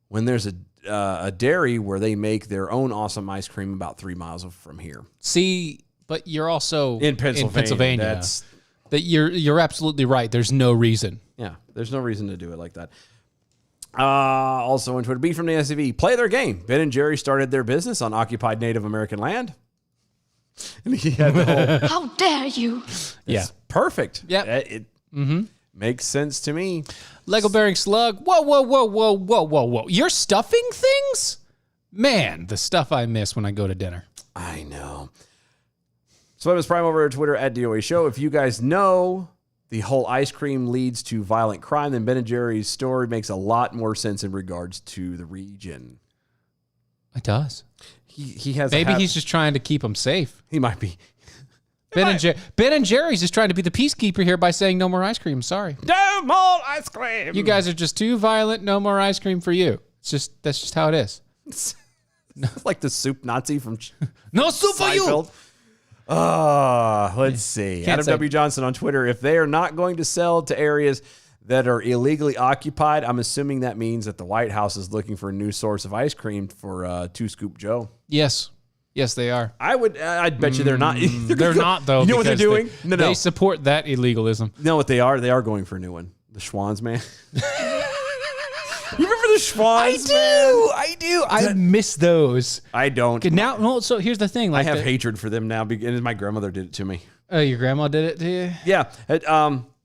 when there's a dairy where they make their own awesome ice cream about 3 miles from here? See, but you're also In Pennsylvania. That's that you're absolutely right. There's no reason. Yeah, there's no reason to do it like that. Also on Twitter, B from the SCV, play their game. Ben & Jerry started their business on occupied Native American land. And he had the whole, How dare you? Yeah. perfect. Yep. It makes sense to me. Lego bearing slug. Whoa. You're stuffing things? Man, the stuff I miss when I go to dinner. I know. Sweatmas Prime over at Twitter at DOA Show. If you guys know the whole ice cream leads to violent crime, then Ben & Jerry's story makes a lot more sense in regards to the region. It does. He has Maybe he's just trying to keep them safe. he might be. Ben and Jerry's is trying to be the peacekeeper here by saying no more ice cream. Sorry. No more ice cream. You guys are just too violent. No more ice cream for you. That's just how it is. like the soup Nazi from No soup for you. Seinfeld. Let's see. Can't Adam say- W. Johnson on Twitter. If they are not going to sell to areas that are illegally occupied, I'm assuming that means that the White House is looking for a new source of ice cream for 2 Scoop Joe. Yes, they are. I'd bet you they're not. They're not though. You know what they're because doing? No. They support that illegalism. You know what they are? They are going for a new one. The Schwans, man. You remember the Schwans? I do. I miss those. I don't. Okay, now, no. So here's the thing. I Like have hatred for them now, and my grandmother did it to me. Your grandma did it to you. Yeah.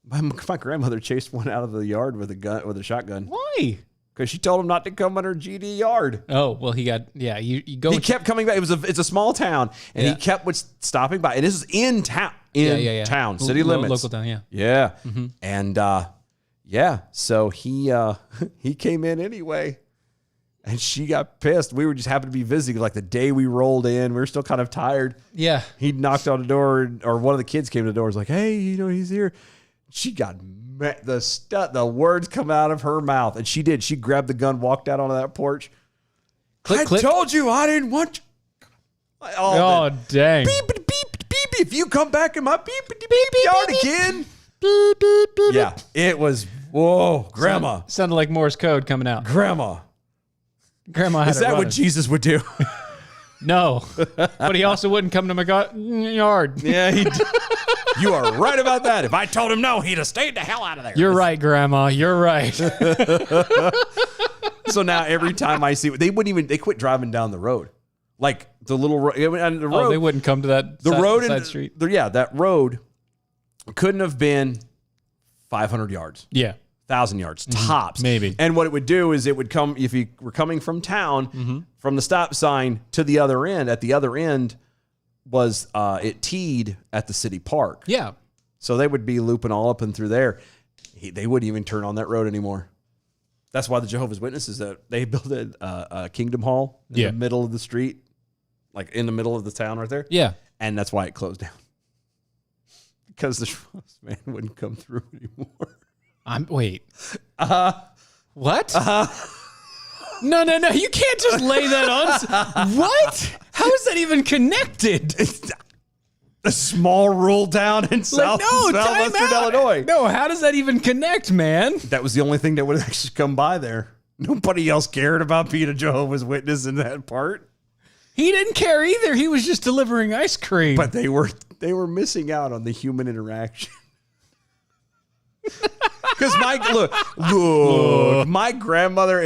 My grandmother chased one out of the yard with a shotgun. Why? Because she told him not to come in her GD yard. Oh well, he got You go. He kept coming back. It's a small town, and Yeah. he kept stopping by. And this is in town, town, city limits, local town. Yeah. yeah. And so he came in anyway, and she got pissed. We were just happened to be visiting. Like the day we rolled in, we were still kind of tired. Yeah. He knocked on the door, or one of the kids came to the door. Was like, "Hey, he's here." She got the words come out of her mouth, and she did. She grabbed the gun, walked out onto that porch. Click. I told you I didn't want you. Oh dang. Beep, beep, beep. If you come back in my yard again. Yeah, it was. Whoa, Grandma. Sounded like Morse code coming out. Grandma. Grandma had Is that what Jesus would do? No, but he also wouldn't come to my yard. Yeah, he did. You are right about that. If I told him no, he'd have stayed the hell out of there. You're right, Grandma. You're right. So now every time I see, they quit driving down the road. Like the little road. And the road Oh, they wouldn't come to that side street. That road couldn't have been 500 yards. Yeah. 1,000 yards tops, maybe. And what it would do is it would come, if you were coming from town, from the stop sign to the other end. At the other end was it teed at the city park. Yeah. So they would be looping all up and through there. They wouldn't even turn on that road anymore. That's why the Jehovah's Witnesses, they built a Kingdom Hall in the middle of the street, like in the middle of the town right there. Yeah. And that's why it closed down. Because the Schwartz man wouldn't come through anymore. Wait. What? No. You can't just lay that on. What? How is that even connected? A small rural town in southwestern Illinois. No, how does that even connect, man? That was the only thing that would actually come by there. Nobody else cared about being a Jehovah's Witness in that part. He didn't care either. He was just delivering ice cream. But they were missing out on the human interaction. Because look, my grandmother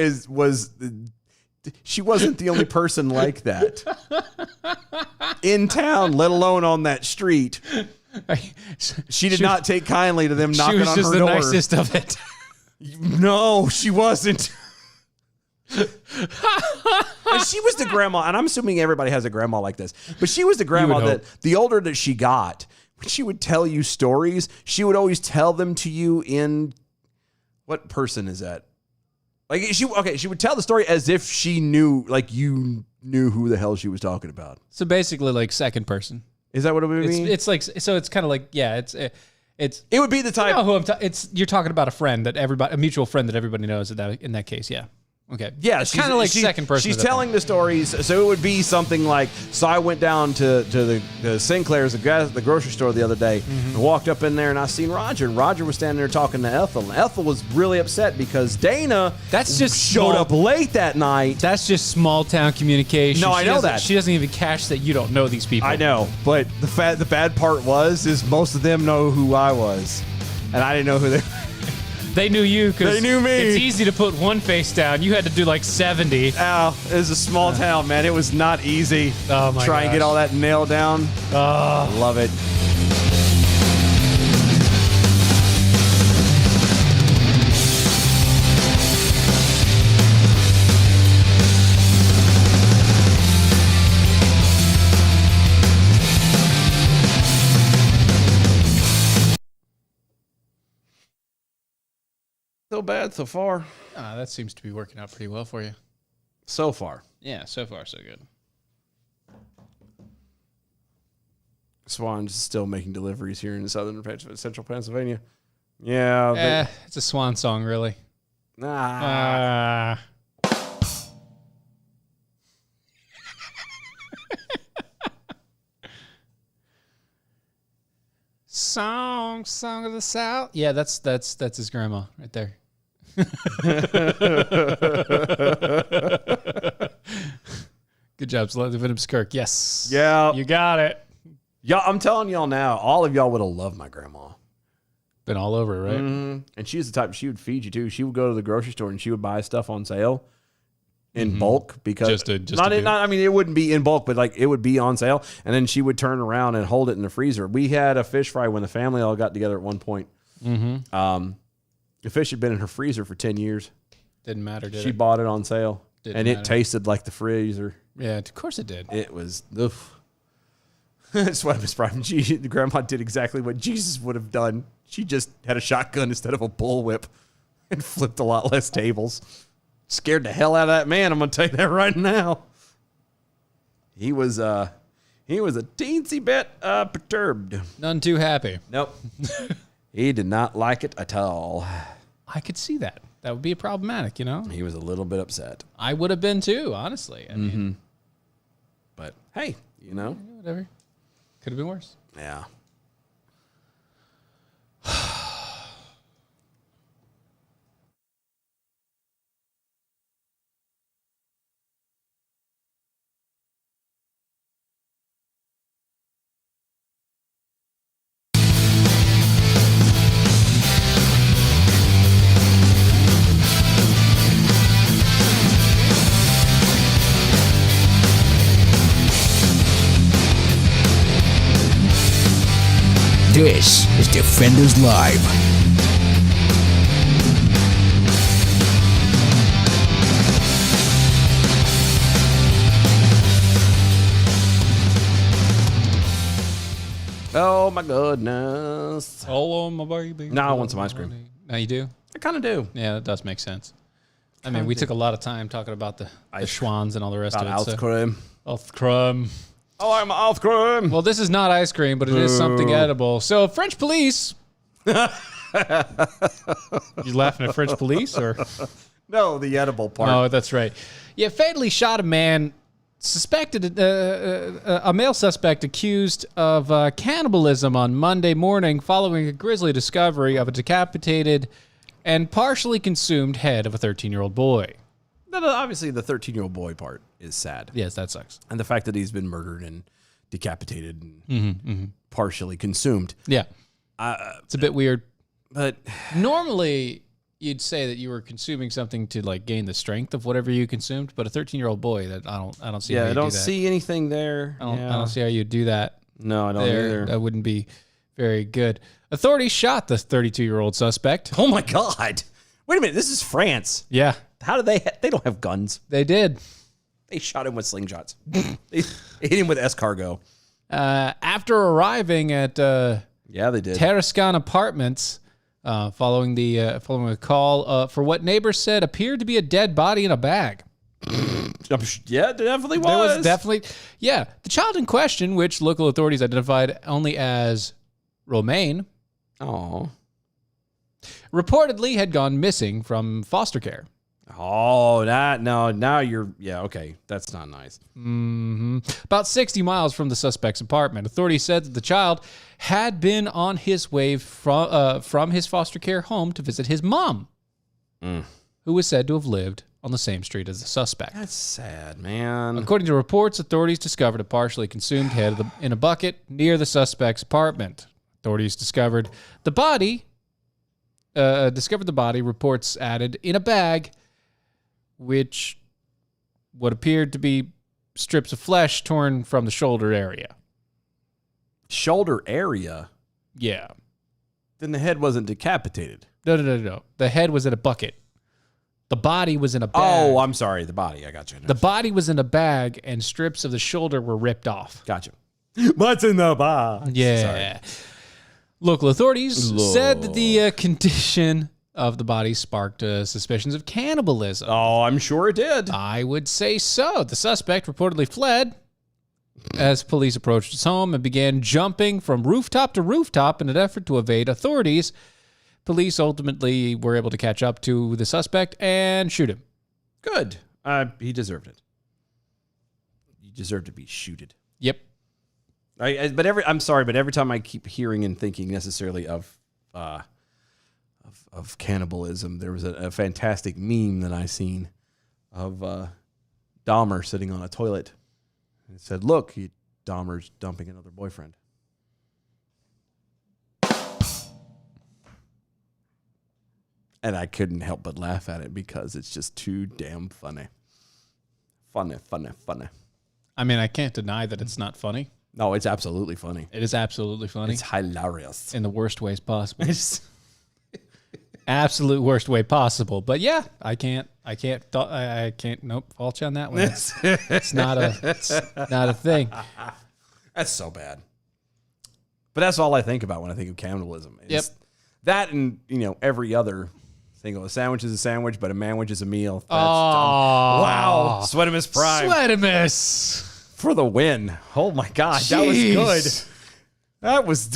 she wasn't the only person like that in town, let alone on that street. She did not take kindly to them knocking on her door. She was just the nicest of it. No, she wasn't. And she was the grandma, and I'm assuming everybody has a grandma like this, but she was the grandma that the older that she got, when she would tell you stories, she would always tell them to you in, what person is that? Like she would tell the story as if she knew, like you knew who the hell she was talking about. So basically, like second person. Is that what it would mean? It's like, so it's kind of like, yeah, it would be the type. You know who you're talking about a friend a mutual friend that everybody knows in that case, yeah. Okay. Yeah, it's kind of like second person. She's at that telling the stories, so it would be something like, so I went down to the Sinclair's, the grocery store the other day, and walked up in there, and I seen Roger, and Roger was standing there talking to Ethel, and Ethel was really upset because Dana showed up late that night. That's just small town communication. No, I know that. She doesn't even catch that you don't know these people. I know, but the bad part is most of them know who I was, and I didn't know who they. They knew you because They knew me. It's easy to put one face down. You had to do like 70. Ow, it was a small town, man. It was not easy. Oh my Try and get gosh. all that nailed down. Oh. Love it. So bad so far. That seems to be working out pretty well for you. So far. Yeah, so far so good. Swan's still making deliveries here in central Pennsylvania. Yeah. It's a swan song, really. Nah. Song of the South. Yeah, that's his grandma right there. Good job, Venom Skirk. Yes. Yeah. You got it. Yeah, I'm telling y'all now, all of y'all would have loved my grandma. Been all over it, right? Mm-hmm. And she's the type, she would feed you too. She would go to the grocery store and she would buy stuff on sale in bulk because I mean, it wouldn't be in bulk, but like it would be on sale. And then she would turn around and hold it in the freezer. We had a fish fry when the family all got together at one point. Mm-hmm. The fish had been in her freezer for 10 years. Didn't matter, did She it? bought it on sale. Didn't and it matter. tasted like the freezer. Yeah, of course it did. It was that's why Miss Prime. The grandma did exactly what Jesus would have done. She just had a shotgun instead of a bullwhip and flipped a lot less tables. Scared the hell out of that man. I'm gonna tell you that right now. He was a teensy bit perturbed. None too happy. Nope. He did not like it at all. I could see that. That would be problematic, you know? He was a little bit upset. I would have been too, honestly. I mean, But hey, you know, whatever. Could have been worse. yeah. This is Defenders Live. Oh my goodness. Oh, my baby. Now I want some ice cream. Now you do? I kind of do. Yeah, that does make sense. I mean, we took a lot of time talking about the Schwans and all the rest About of it. ice cream. Ice cream. Oh, I'm ice cream. Well, this is not ice cream, but it is something edible. So, French police. You laughing at French police or? No, the edible part. Oh, that's right. Yeah, fatally shot a man suspected, a male suspect accused of cannibalism on Monday morning following a grisly discovery of a decapitated and partially consumed head of a 13-year-old boy. No, obviously the 13-year-old boy part is sad. Yes, that sucks. And the fact that he's been murdered and decapitated and partially consumed. Yeah. It's a bit weird. But Normally, you'd say that you were consuming something to like gain the strength of whatever you consumed, but a 13-year-old boy, that I don't see. yeah, how I you don't do that. see anything there. I don't see how you'd do that. No, I don't There, either. that wouldn't be very good. Authorities shot the 32-year-old suspect. Oh my God. Wait a minute. This is France. Yeah, How do they don't have guns. they did. They shot him with slingshots. They hit him with escargot. After arriving at Yeah, they did. Tarascon Apartments, following a call for what neighbors said appeared to be a dead body in a bag. Yeah, there definitely was. There was definitely, yeah. The child in question, which local authorities identified only as Romaine, Oh. reportedly had gone missing from foster care. Oh, now you're, yeah, okay. That's not nice. About 60 miles from the suspect's apartment, authorities said that the child had been on his way from his foster care home to visit his mom, who was said to have lived on the same street as the suspect. That's sad, man. According to reports, authorities discovered a partially consumed head in a bucket near the suspect's apartment. Authorities discovered the body, reports added, in a bag, which what appeared to be strips of flesh torn from the shoulder area. Shoulder area? Yeah. Then the head wasn't decapitated. No. The head was in a bucket. The body was in a bag. Oh, I'm sorry. The body. I got you. The body was in a bag, and strips of the shoulder were ripped off. Gotcha. What's in the box? Yeah. Sorry. Local authorities said that the condition of the body sparked suspicions of cannibalism. Oh, I'm sure it did. I would say so. The suspect reportedly fled as police approached his home and began jumping from rooftop to rooftop in an effort to evade authorities. Police ultimately were able to catch up to the suspect and shoot him. Good. He deserved it. He deserved to be shooted. Yep. I'm sorry, but every time I keep hearing and thinking necessarily of cannibalism, there was a fantastic meme that I seen of Dahmer sitting on a toilet. And it said, "Look, Dahmer's dumping another boyfriend." And I couldn't help but laugh at it because it's just too damn funny. Funny. I mean, I can't deny that it's not funny. No, it's absolutely funny. It is absolutely funny. It's hilarious. In the worst ways possible. Absolute worst way possible. But yeah, I can't fault you on that one. It's not a thing. That's so bad. But that's all I think about when I think of cannibalism. Yep. That and, every other thing. A sandwich is a sandwich, but a manwich is a meal. That's dumb. Wow. Sweatimus Prime. Sweatimus. For the win. Oh my God. That was good. That was...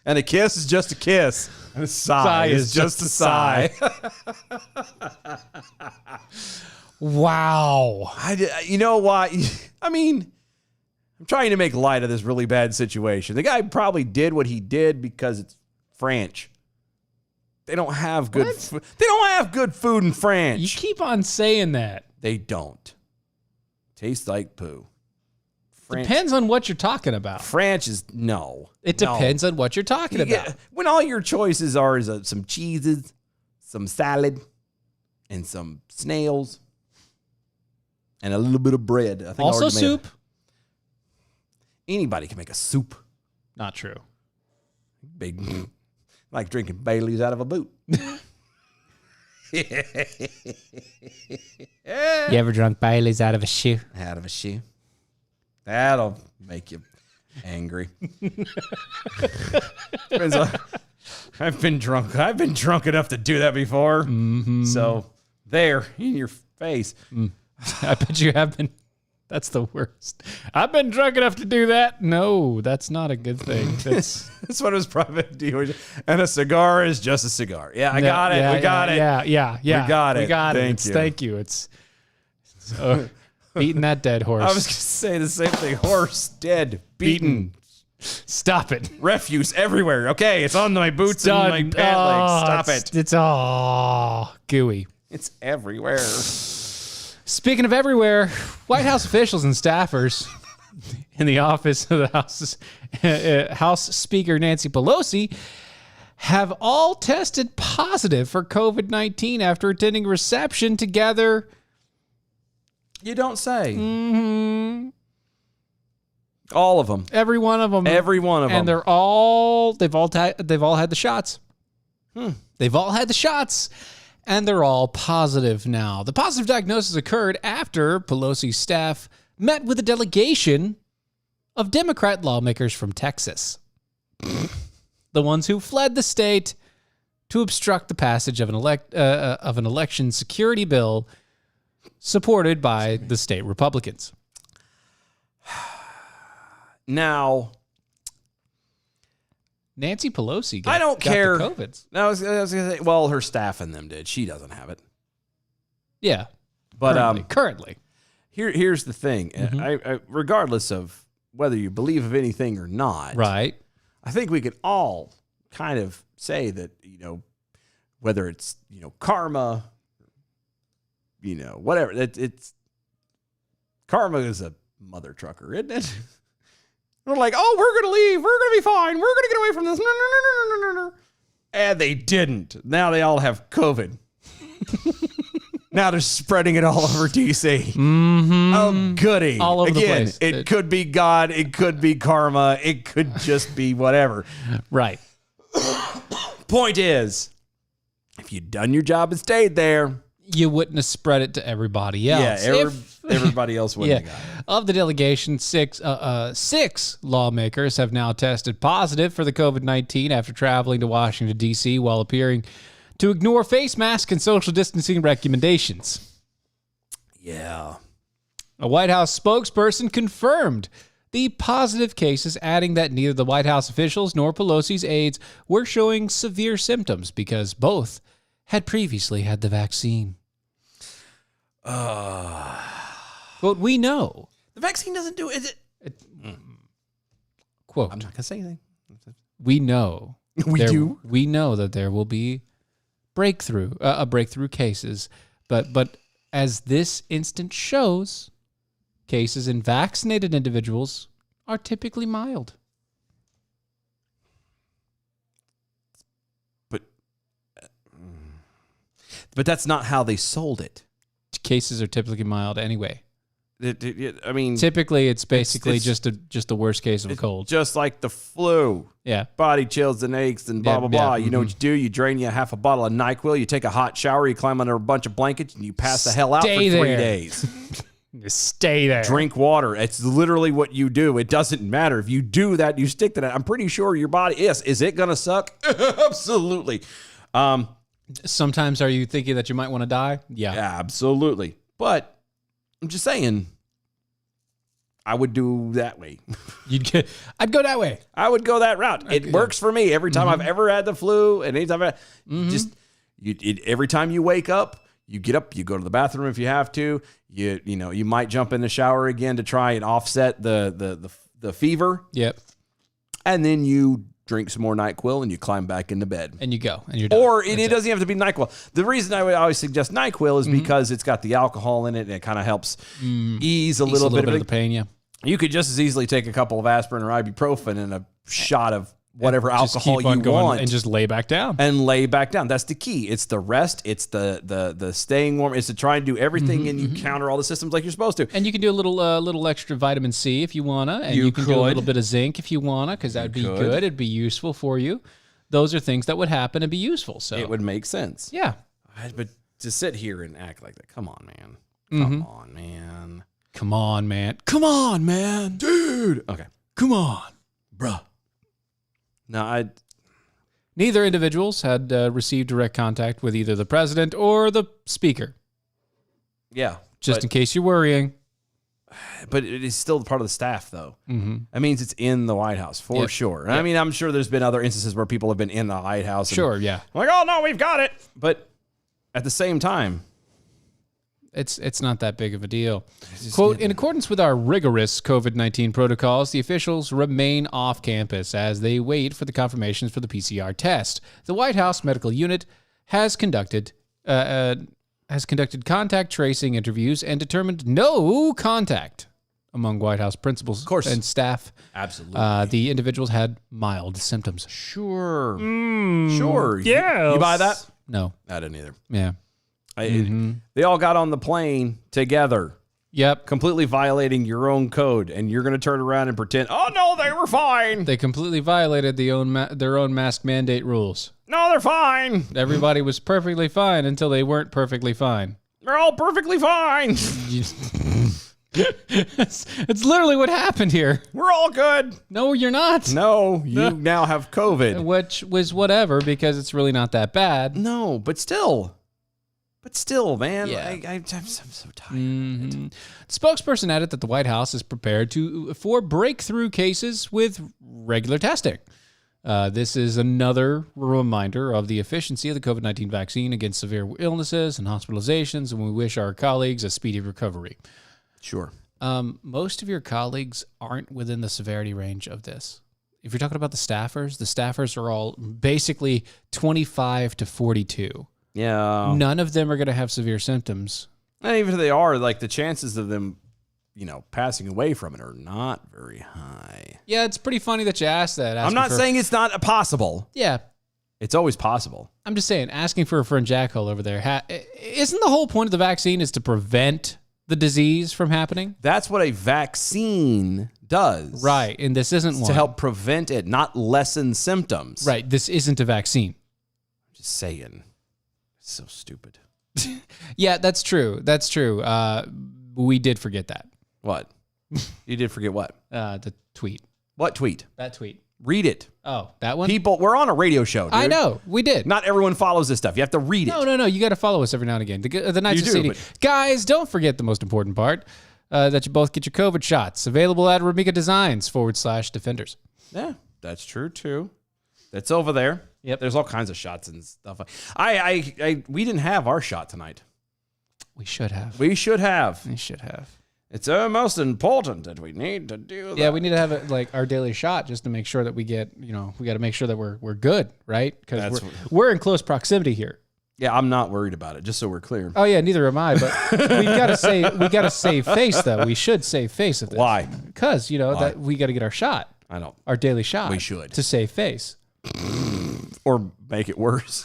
And a kiss is just a kiss. And a sigh is just a sigh. Wow. You know what? I mean, I'm trying to make light of this really bad situation. The guy probably did what he did because it's French. They don't have good food. They don't have good food in France. You keep on saying that. They don't. Tastes like poo. French, depends on what you're talking about. French is no. It depends on what you're talking about. When all your choices are some cheeses, some salad, and some snails, and a little bit of bread. I think also soup. Anybody can make a soup. Not true. Big, like drinking Bailey's out of a boot. You ever drunk Bailey's out of a shoe? Out of a shoe. That'll make you angry. I've been drunk. I've been drunk enough to do that before. Mm-hmm. So there, in your face. I bet you have been. That's the worst. I've been drunk enough to do that. No, that's not a good thing. That's what it was probably. And a cigar is just a cigar. Yeah, I got it. We got it. Yeah. We got it. We got it. Thank you. It's beating that dead horse. I was going to say the same thing. Horse, dead, beaten. Stop it. Refuse everywhere. Okay, it's on my boots and my pant legs. Stop it. It's all gooey. It's everywhere. Speaking of everywhere, White House officials and staffers in the office of the House Speaker Nancy Pelosi have all tested positive for COVID-19 after attending a reception together. You don't say. Mm-hmm. All of them. Every one of them. Every one of them. And they've all had the shots. They've all had the shots. And they're all positive now. The positive diagnosis occurred after Pelosi's staff met with a delegation of Democrat lawmakers from Texas. The ones who fled the state to obstruct the passage of an election security bill supported by the state Republicans. Now, Nancy Pelosi got, I don't got care. the COVIDs. No, I was going to say, well, her staff and them did. She doesn't have it. Yeah. But currently. here's the thing. I regardless of whether you believe of anything or not, Right. I think we could all kind of say that, whether it's, karma, whatever, it's karma is a mother trucker, isn't it? We're like, oh, we're going to leave. We're going to be fine. We're going to get away from this. No. And they didn't. Now they all have COVID. Now they're spreading it all over DC. Mm-hmm. Oh, goody. All over the place. It could be God. It could be karma. It could just be whatever. Right. Point is, if you'd done your job and stayed there, You wouldn't have spread it to everybody else. yeah, everybody else wouldn't have got it. Of the delegation, six lawmakers have now tested positive for the COVID-19 after traveling to Washington, D.C. while appearing to ignore face mask and social distancing recommendations. Yeah. A White House spokesperson confirmed the positive cases, adding that neither the White House officials nor Pelosi's aides were showing severe symptoms because both had previously had the vaccine. Quote, we know. The vaccine doesn't do it. Quote, I'm not going to say anything. we know. We do? We know that there will be breakthrough cases, but as this instance shows, cases in vaccinated individuals are typically mild. But that's not how they sold it. Cases are typically mild anyway. I mean, Typically, it's basically it's- just the worst case of a cold. just like the flu. Yeah. Body chills and aches and blah, Yeah, blah, blah. yeah, You know what you do? You drain you half a bottle of NyQuil. You take a hot shower. You climb under a bunch of blankets and you pass the hell out for Stay 3 there. days. Just stay there. Drink water. It's literally what you do. It doesn't matter. If you do that, you stick to that. I'm pretty sure your body is it going to suck? Absolutely. Sometimes are you thinking that you might want to die? Yeah. Absolutely. But I'm just saying, I would do that way. I'd go that way. I would go that route. It works for me every time I've ever had the flu, and anytime every time you wake up, you get up, you go to the bathroom if you have to. You might jump in the shower again to try and offset the fever, Yep. and then you drink some more NyQuil and you climb back into bed. And you go and you're done. Or it doesn't have to be NyQuil. The reason I would always suggest NyQuil is because it's got the alcohol in it and it kind of helps ease a little bit of the pain. Yeah. You could just as easily take a couple of aspirin or ibuprofen and a shot of whatever Just alcohol keep on you going want and just lay back down. and lay back down. That's the key. It's the rest. It's the staying warm. It's to try and do everything and you counter all the systems like you're supposed to. And you can do a little extra vitamin C if you wanna, and you can do a could. little bit of zinc if you wanna, because that'd be could. good. It'd be useful for you. Those are things that would happen and be useful. So It would make sense. yeah. But to sit here and act like that, come on, man. Come on, man. Come on, man. Come on, man. Dude. Okay. Come on. Bruh. No, Neither individuals had received direct contact with either the president or the speaker. yeah. Just in case you're worrying. But it is still part of the staff, though. Mm-hmm. That means it's in the White House for Yep. sure. And I mean, I'm sure there's been other instances where people have been in the White House. And Sure, yeah. like, oh no, we've got it. But at the same time, It's not that big of a deal. Quote, in accordance with our rigorous COVID-19 protocols, the officials remain off campus as they wait for the confirmations for the PCR test. The White House Medical Unit has conducted contact tracing interviews and determined no contact among White House principals and staff. absolutely. The individuals had mild symptoms. Sure. Sure. You buy that? No. I didn't either. Yeah. They all got on the plane together, Yep. completely violating your own code, and you're going to turn around and pretend, oh no, they were fine. They completely violated their own mask mandate rules. No, they're fine. Everybody was perfectly fine until they weren't perfectly fine. They're all perfectly fine. It's literally what happened here. We're all good. No, you're not. No, you now have COVID. Which was whatever, because it's really not that bad. No, but still, man. Yeah. I'm so tired. Mhm. The spokesperson added that the White House is prepared for breakthrough cases with regular testing. This is another reminder of the efficiency of the COVID-19 vaccine against severe illnesses and hospitalizations, and we wish our colleagues a speedy recovery. Sure. Most of your colleagues aren't within the severity range of this. If you're talking about the staffers are all basically 25 to 42. Yeah. None of them are going to have severe symptoms. And even if they are, like the chances of them, passing away from it are not very high. Yeah, it's pretty funny that you asked that. I'm not saying it's not possible. Yeah. It's always possible. I'm just saying, asking for a friend Jackhole over there. Isn't the whole point of the vaccine is to prevent the disease from happening? That's what a vaccine does. Right. And this isn't one. To help prevent it, not lessen symptoms. Right. This isn't a vaccine. Just saying. It's so stupid. Yeah, that's true. That's true. We did forget that. What? You did forget what? The tweet. What tweet? That tweet. Read it. Oh, that one? People, we're on a radio show, dude. I know. We did. Not everyone follows this stuff. You have to read it. No. You got to follow us every now and again. The Knights You of do, CD. but- Guys, don't forget the most important part, that you both get your COVID shots. Available at Ramika Designs /Defenders. Yeah, that's true too. That's over there. Yep. There's all kinds of shots and stuff. We didn't have our shot tonight. We should have. We should have. We should have. It's most important that we need to do that. Yeah, we need to have our daily shot just to make sure that we get, we got to make sure that we're good, right? Because we're in close proximity here. Yeah, I'm not worried about it, just so we're clear. Oh yeah, neither am I. But we got to save face though. We should save face of this. Why? Because that we got to get our shot, I don't. our daily shot. We should. to save face. Or make it worse.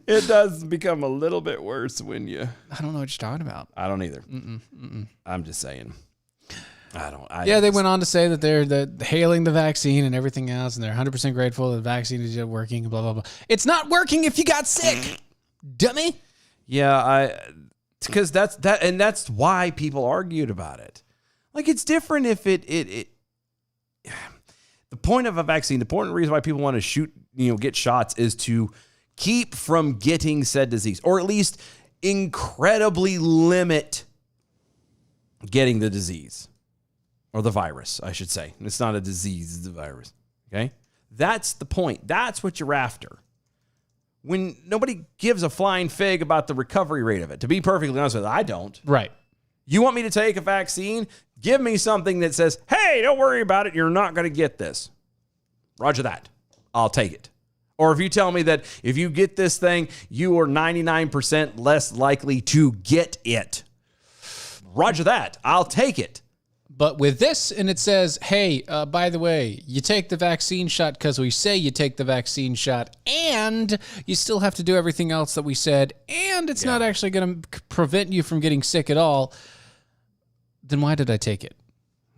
It does become a little bit worse when you... I don't know what you're talking about. I don't either. I'm just saying. They went on to say that they're hailing the vaccine and everything else, and they're 100% grateful that the vaccine is working, blah, blah, blah. It's not working if you got sick, dummy. Yeah, because that's why people argued about it. Like, it's different if it the point of a vaccine, the point reason why people want to get shots is to keep from getting said disease, or at least incredibly limit getting the disease. Or the virus, I should say. It's not a disease, it's a virus. Okay? That's the point. That's what you're after. When nobody gives a flying fig about the recovery rate of it. To be perfectly honest with you, I don't. Right. You want me to take a vaccine? Give me something that says, hey, don't worry about it. You're not going to get this. Roger that. I'll take it. Or if you tell me that if you get this thing, you are 99% less likely to get it. Roger that. I'll take it. But with this, and it says, hey, by the way, you take the vaccine shot because we say you take the vaccine shot, and you still have to do everything else that we said, and it's not actually going to prevent you from getting sick at all, then why did I take it?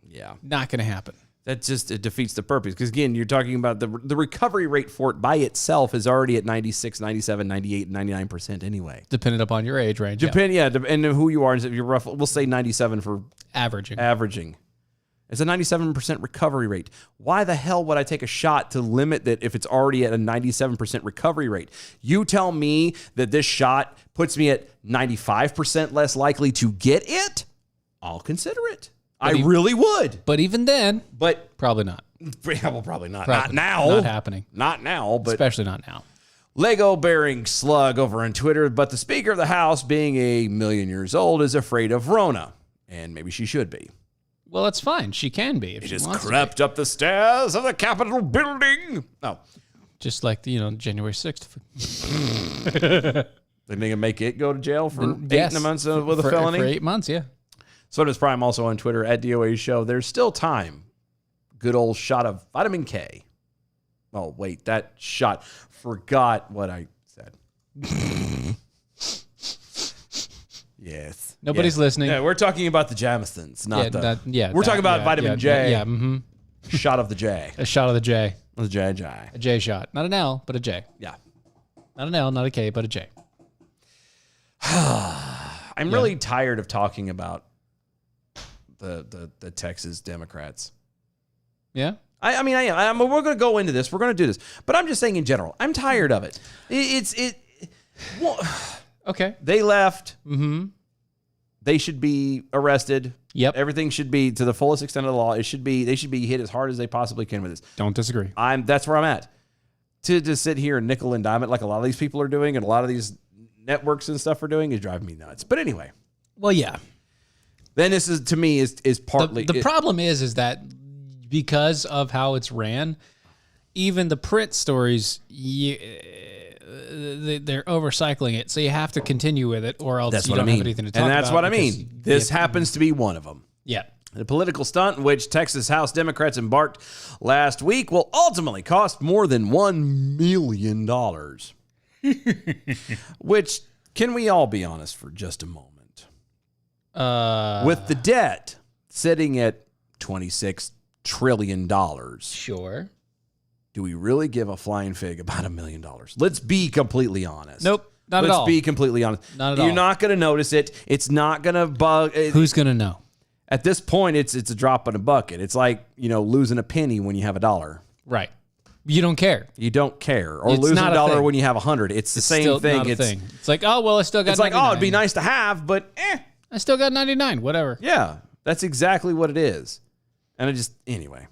Yeah. Not going to happen. That just it defeats the purpose. Because, again, you're talking about the recovery rate for it by itself is already at 96, 97, 98, 99% anyway. Depending upon your age range. And who you are. If you're rough, we'll say 97 for Averaging. It's a 97% recovery rate. Why the hell would I take a shot to limit that if it's already at a 97% recovery rate? You tell me that this shot puts me at 95% less likely to get it? I'll consider it. I really would. But even then, probably not. Well, probably not. Probably not now. Not happening. Not now, but especially not now. Lego bearing slug over on Twitter, but the Speaker of the House, being a million years old, is afraid of Rona. And maybe she should be. Well, that's fine. She can be if It she just wants crept up the stairs of the Capitol building. No. Just like January 6th. They can make it go to jail for Yes. 8 months with a felony. For 8 months, yeah. So does Prime, also on Twitter at DOA Show. There's still time. Good old shot of vitamin K. Oh, wait, that shot. Forgot what I said. Yes. Nobody's listening. Yeah, we're talking about the Jamisons, not We're talking about vitamin J. Yeah. Mm-hmm. Shot of the J. A shot of the J. The J. A J shot. Not an L, but a J. Yeah. Not an L, not a K, but a J. I'm really tired of talking about the Texas Democrats. Yeah? I mean, I am. We're going to go into this. We're going to do this. But I'm just saying in general, I'm tired of it. Okay. They left. Mm-hmm. they should be arrested. Yep. Everything should be to the fullest extent of the law. They should be hit as hard as they possibly can with this. Don't disagree. That's where I'm at. To just sit here and nickel and dime it like a lot of these people are doing and a lot of these networks and stuff are doing is driving me nuts. But anyway, Well, yeah. then this is to me is partly The problem is that because of how it's ran, even the print stories, they're overcycling it. So you have to continue with it, or else that's you what don't I mean. have anything to talk And about. that's what I because mean. you This have to- happens to be one of them. Yeah. The political stunt in which Texas House Democrats embarked last week will ultimately cost more than $1 million. Which, can we all be honest for just a moment? With the debt sitting at $26 trillion, Sure. do we really give a flying fig about $1 million? Let's be completely honest. Nope. Not at Let's all. be completely honest. Not at You're all. not going to notice it. It's not going to bug. Who's going to know? At this point, it's a drop in a bucket. It's like, losing a penny when you have $1. Right. You don't care. You don't care. Or It's losing not a $1 thing. when you have 100. It's the same Still thing. not a It's thing. It's like, oh, well, I still got it's like, 99. oh, it'd be nice to have, but I still got 99. Whatever. yeah, that's exactly what it is. And anyway,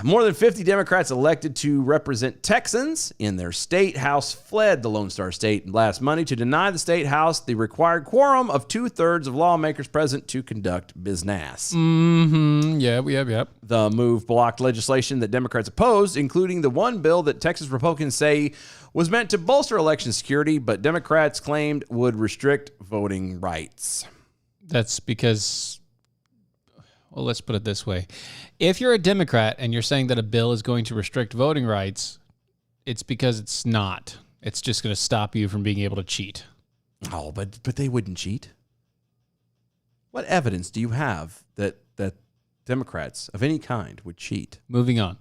more than 50 Democrats elected to represent Texans in their state house fled the Lone Star State last Monday to deny the state house the required quorum of 2/3 of lawmakers present to conduct business. Yep. The move blocked legislation that Democrats opposed, including the one bill that Texas Republicans say was meant to bolster election security, but Democrats claimed would restrict voting rights. That's because, well, let's put it this way. If you're a Democrat and you're saying that a bill is going to restrict voting rights, it's because it's not. It's just going to stop you from being able to cheat. Oh, but they wouldn't cheat. What evidence do you have that Democrats of any kind would cheat? Moving on.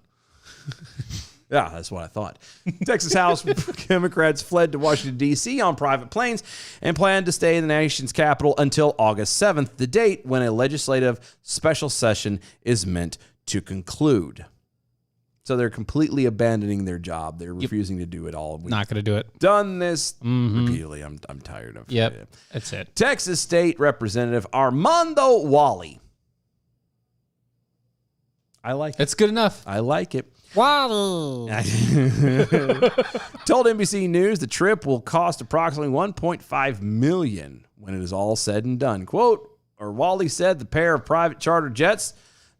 Yeah, that's what I thought. Texas House Democrats fled to Washington, D.C. on private planes and plan to stay in the nation's capital until August 7th, the date when a legislative special session is meant to conclude. So they're completely abandoning their job. They're refusing to do it all. We've Not going to do it. done this repeatedly. I'm tired of Yep. it. That's it. Texas State Representative Armando Wally. I like it. It's good enough. I like it. Wow. Told NBC News the trip will cost approximately $1.5 million when it is all said and done. Quote, or Wally said the pair of private charter jets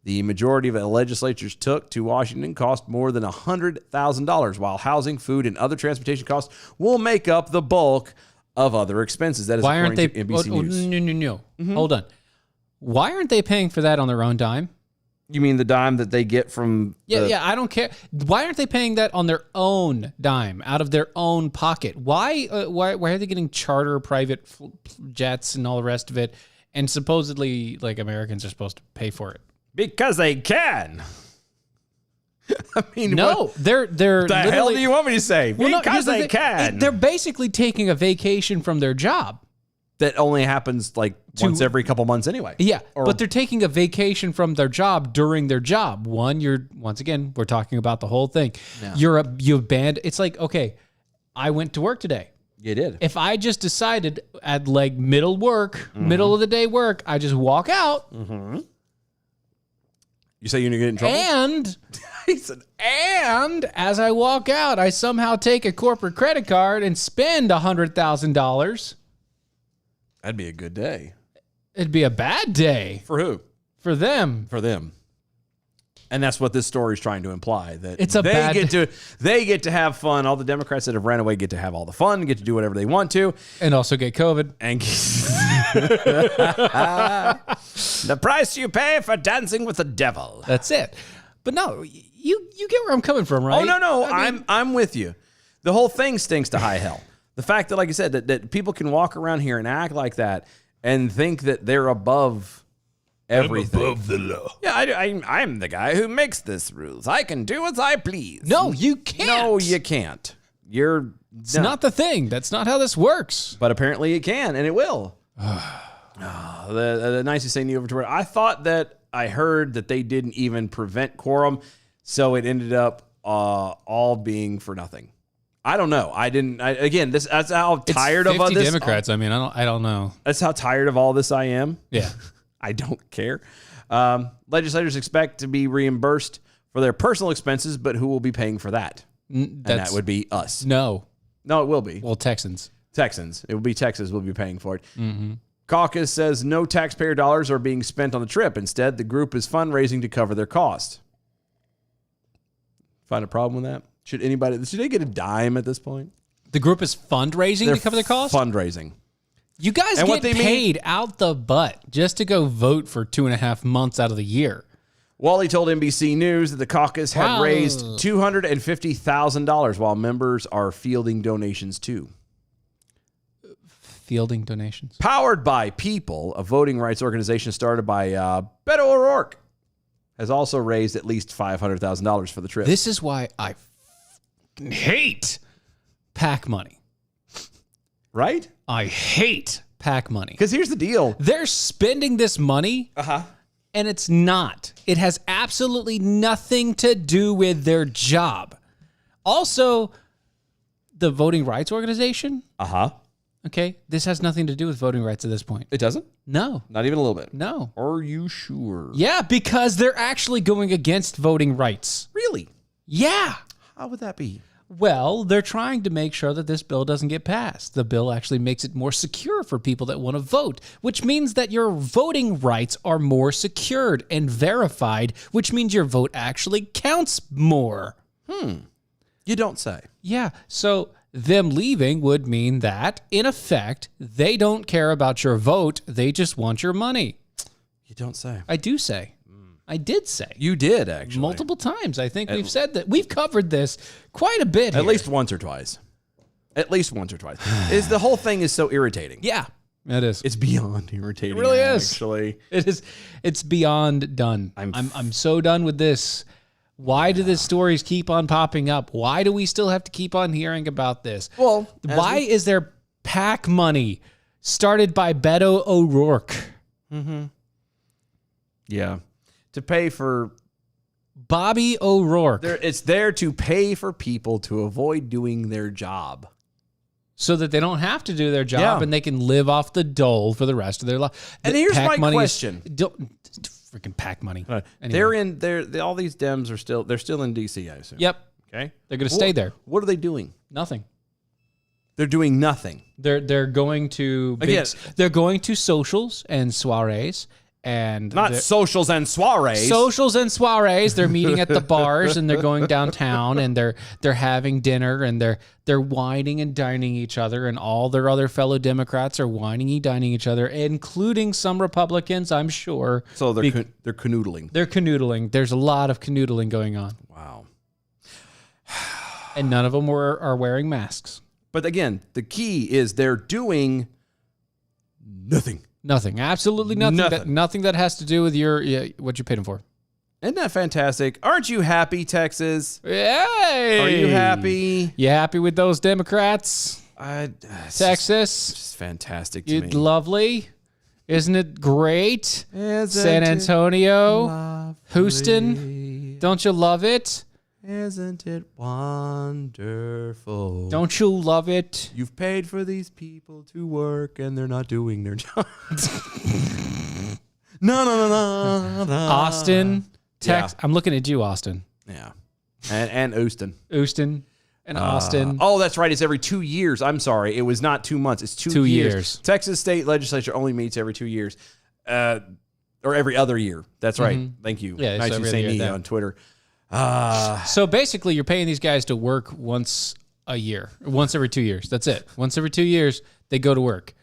the majority of the legislatures took to Washington cost more than $100,000, while housing, food, and other transportation costs will make up the bulk of other expenses. That is Why aren't according they? to NBC News. No. Hold on. Why aren't they paying for that on their own dime? You mean the dime that they get from Yeah, I don't care. Why aren't they paying that on their own dime, out of their own pocket? Why are they getting charter private jets and all the rest of it? And supposedly, like, Americans are supposed to pay for it. Because they can. I mean, No, what they're the hell literally- do you want me to say? Well, no, Because here's the they thing. can. They're basically taking a vacation from their job. That only happens like once every couple months anyway. Yeah, Or- but they're taking a vacation from their job during their job. Once again, we're talking about the whole thing. Yeah. You abandon. It's like, okay, I went to work today. You did. If I just decided at like middle Mm-hmm. of the day work, I just walk out You say you're going to get in trouble? and He said, and as I walk out, I somehow take a corporate credit card and spend $100,000. that'd be a good day. It'd be a bad day For who? for them. For them. And that's what this story is trying to imply. That It's a bad- they get to have fun. All the Democrats that have ran away get to have all the fun, get to do whatever they want to. And also get COVID. And the price you pay for dancing with the devil. That's it. But no, you get where I'm coming from, right? Oh no, I mean, I'm with you. The whole thing stinks to high hell. The fact that, like I said, that people can walk around here and act like that and think that they're above everything. Above the law. Yeah, I'm the guy who makes this rules. I can do as I please. no, you can't. No, you can't. It's not the thing. That's not how this works. But apparently it can, and it will. The nicest thing over to where I thought that I heard that they didn't even prevent quorum, so it ended up all being for nothing. I don't know. Again, that's how It's tired 50 of this. Democrats. I mean, I don't know. That's how tired of all this I am. Yeah. I don't care. Legislators expect to be reimbursed for their personal expenses, but who will be paying for that? And that would be us. No. No, it will be. Well, Texans. Texans. It will be Texas will be paying for it. Caucus says no taxpayer dollars are being spent on the trip. Instead, the group is fundraising to cover their cost. Find a problem with that? Should they get a dime at this point? The group is fundraising to cover their cost? Fundraising. You guys And get what they paid out the butt just to go vote for 2.5 months out of the year. Wally told NBC News that the caucus had Wow. raised $250,000 while members are fielding donations too. Fielding donations. Powered by People, a voting rights organization started by Beto O'Rourke, has also raised at least $500,000 for the trip. This is why I fucking hate PAC money. Right? I hate PAC money. Because here's the deal. They're spending this money, and it's not. It has absolutely nothing to do with their job. Also, the voting rights organization, okay, this has nothing to do with voting rights at this point. It doesn't? No. Not even a little bit. No. Are you sure? Yeah, because they're actually going against voting rights. Really? Yeah. How would that be? Well, they're trying to make sure that this bill doesn't get passed. The bill actually makes it more secure for people that want to vote, which means that your voting rights are more secured and verified, which means your vote actually counts more. You don't say. Yeah. So them leaving would mean that, in effect, they don't care about your vote. They just want your money. You don't say. I do say. I did say. You did, actually. Multiple times. I think we've said that. We've covered this quite a bit At here. least once or twice. At least once or twice. Is the whole thing is so irritating. Yeah. It is. It's beyond irritating. It really is. Actually. It is. It's beyond done. I'm so done with this. Why do the stories keep on popping up? Why do we still have to keep on hearing about this? Well, why is there PAC money started by Beto O'Rourke? Yeah. To pay for Bobby O'Rourke. it's there to pay for people to avoid doing their job. So that they don't have to do their job Yeah. and they can live off the dole for the rest of their life. And here's my question. Freaking PAC money. Anyway. All these Dems are they're still in DC, I assume. Yep. Okay. They're going to stay there. What are they doing? Nothing. They're doing nothing. They're going to Again. they're going to socials and soirees and Not they're- socials and soirees. socials and soirees. They're meeting at the bars and they're going downtown and they're having dinner and they're whining and dining each other, and all their other fellow Democrats are whining and dining each other, including some Republicans, I'm sure. So they're canoodling. They're canoodling. There's a lot of canoodling going on, Wow. and none of them are wearing masks. But again, the key is they're doing nothing. Nothing. Absolutely nothing. Nothing. Nothing that has to do with what you paid them for. Isn't that fantastic? Aren't you happy, Texas? Yay! Are you happy? You happy with those Democrats? It's Texas? just fantastic to You me. lovely? Isn't it great? Isn't San it Antonio? lovely? Houston? Don't you love it? Isn't it wonderful? Don't you love it? You've paid for these people to work and they're not doing their jobs. No. Austin? Tex? yeah. I'm looking at you, Austin. Yeah. And Houston. Houston and Austin. Oh, that's right. It's every 2 years. I'm sorry. It was not 2 months. It's 2 2 years. years. Texas state legislature only meets every 2 years. Or every other year. That's right. Thank you. Yeah, it's nice you every say other me year, on Twitter. So basically, you're paying these guys to work once a year, once every 2 years. That's it. Once every 2 years, they go to work.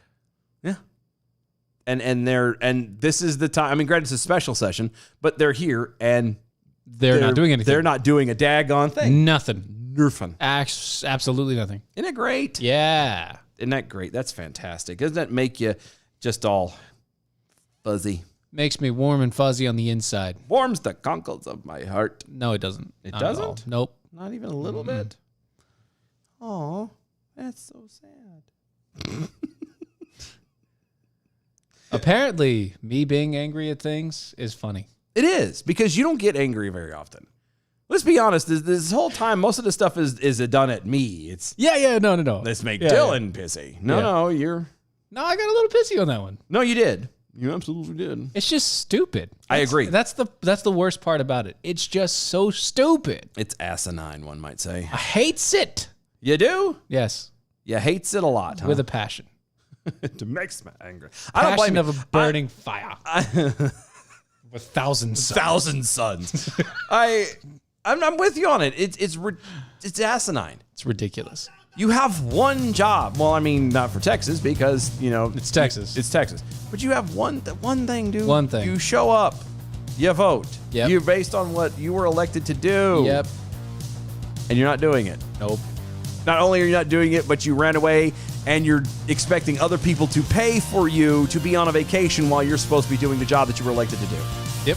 Yeah. And this is the time. I mean, granted, it's a special session, but they're here and They're not doing anything. They're not doing a daggone thing. Nothing. Nerfing. Absolutely nothing. Isn't it great? Yeah. Isn't that great? That's fantastic. Doesn't that make you just all fuzzy? Makes me warm and fuzzy on the inside. Warms the conkles of my heart. No, it doesn't. It Not at all. doesn't? Nope. Not even a little bit. Oh, that's so sad. Apparently, me being angry at things is funny. It is, because you don't get angry very often. let's be honest. This whole time, most of the stuff is done at me. It's Yeah, no. let's make Yeah, Dylan pissy. No, Yeah. no, you're. No, I got a little pissy on that one. No, you did. You absolutely did. It's just stupid. I agree. That's the worst part about it. It's just so stupid. It's asinine, one might say. I hates it. You do? Yes, You hates it a lot, huh? with a passion. It makes me angry. I don't blame Passion you. of a burning fire. With thousands. Thousand Sons. I'm with you on it. It's asinine. It's ridiculous. You have one job. Well, I mean, not for Texas because It's Texas. It's Texas. But you have one thing, dude. One thing. You show up. You vote. Yep. You're based on what you were elected to do. Yep. And you're not doing it. Nope. Not only are you not doing it, but you ran away and you're expecting other people to pay for you to be on a vacation while you're supposed to be doing the job that you were elected to do. Yep.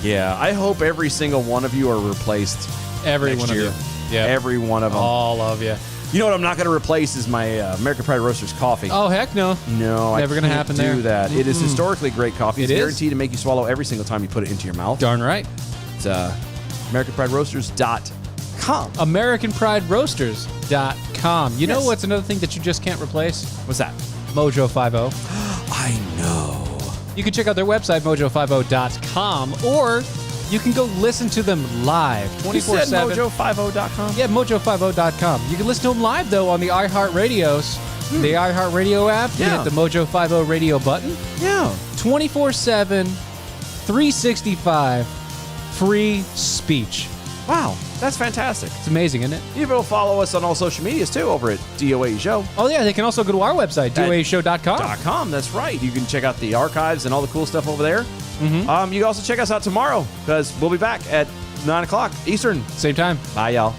Yeah, I hope every single one of you are replaced. Every next one year. of you. Yeah. Every one of them. All of you. You know what I'm not going to replace is my American Pride Roasters coffee. Oh, heck no. No, Never I gonna can't happen do there. that. It is historically great coffee. It's It is? guaranteed to make you swallow every single time you put it into your mouth. Darn right. It's AmericanPrideRoasters.com. AmericanPrideRoasters.com. You know Yes. what's another thing that you just can't replace? What's that? Mojo 50. I know. You can check out their website, mojo50.com, or you can go listen to them live You said 24/7. Mojo50.com? Yeah, mojo50.com. You can listen to them live, though, on the iHeartRadios, the iHeartRadio app. You Yeah. hit the Mojo 50 radio button. Yeah. 24/7, 365, free speech. Wow, that's fantastic. It's amazing, isn't it? You can follow us on all social medias too over at DOA Show. Oh, yeah, they can also go to our website, doashow.com. .com. That's right. You can check out the archives and all the cool stuff over there. You can also check us out tomorrow because we'll be back at 9 o'clock Eastern. Same time. Bye, y'all.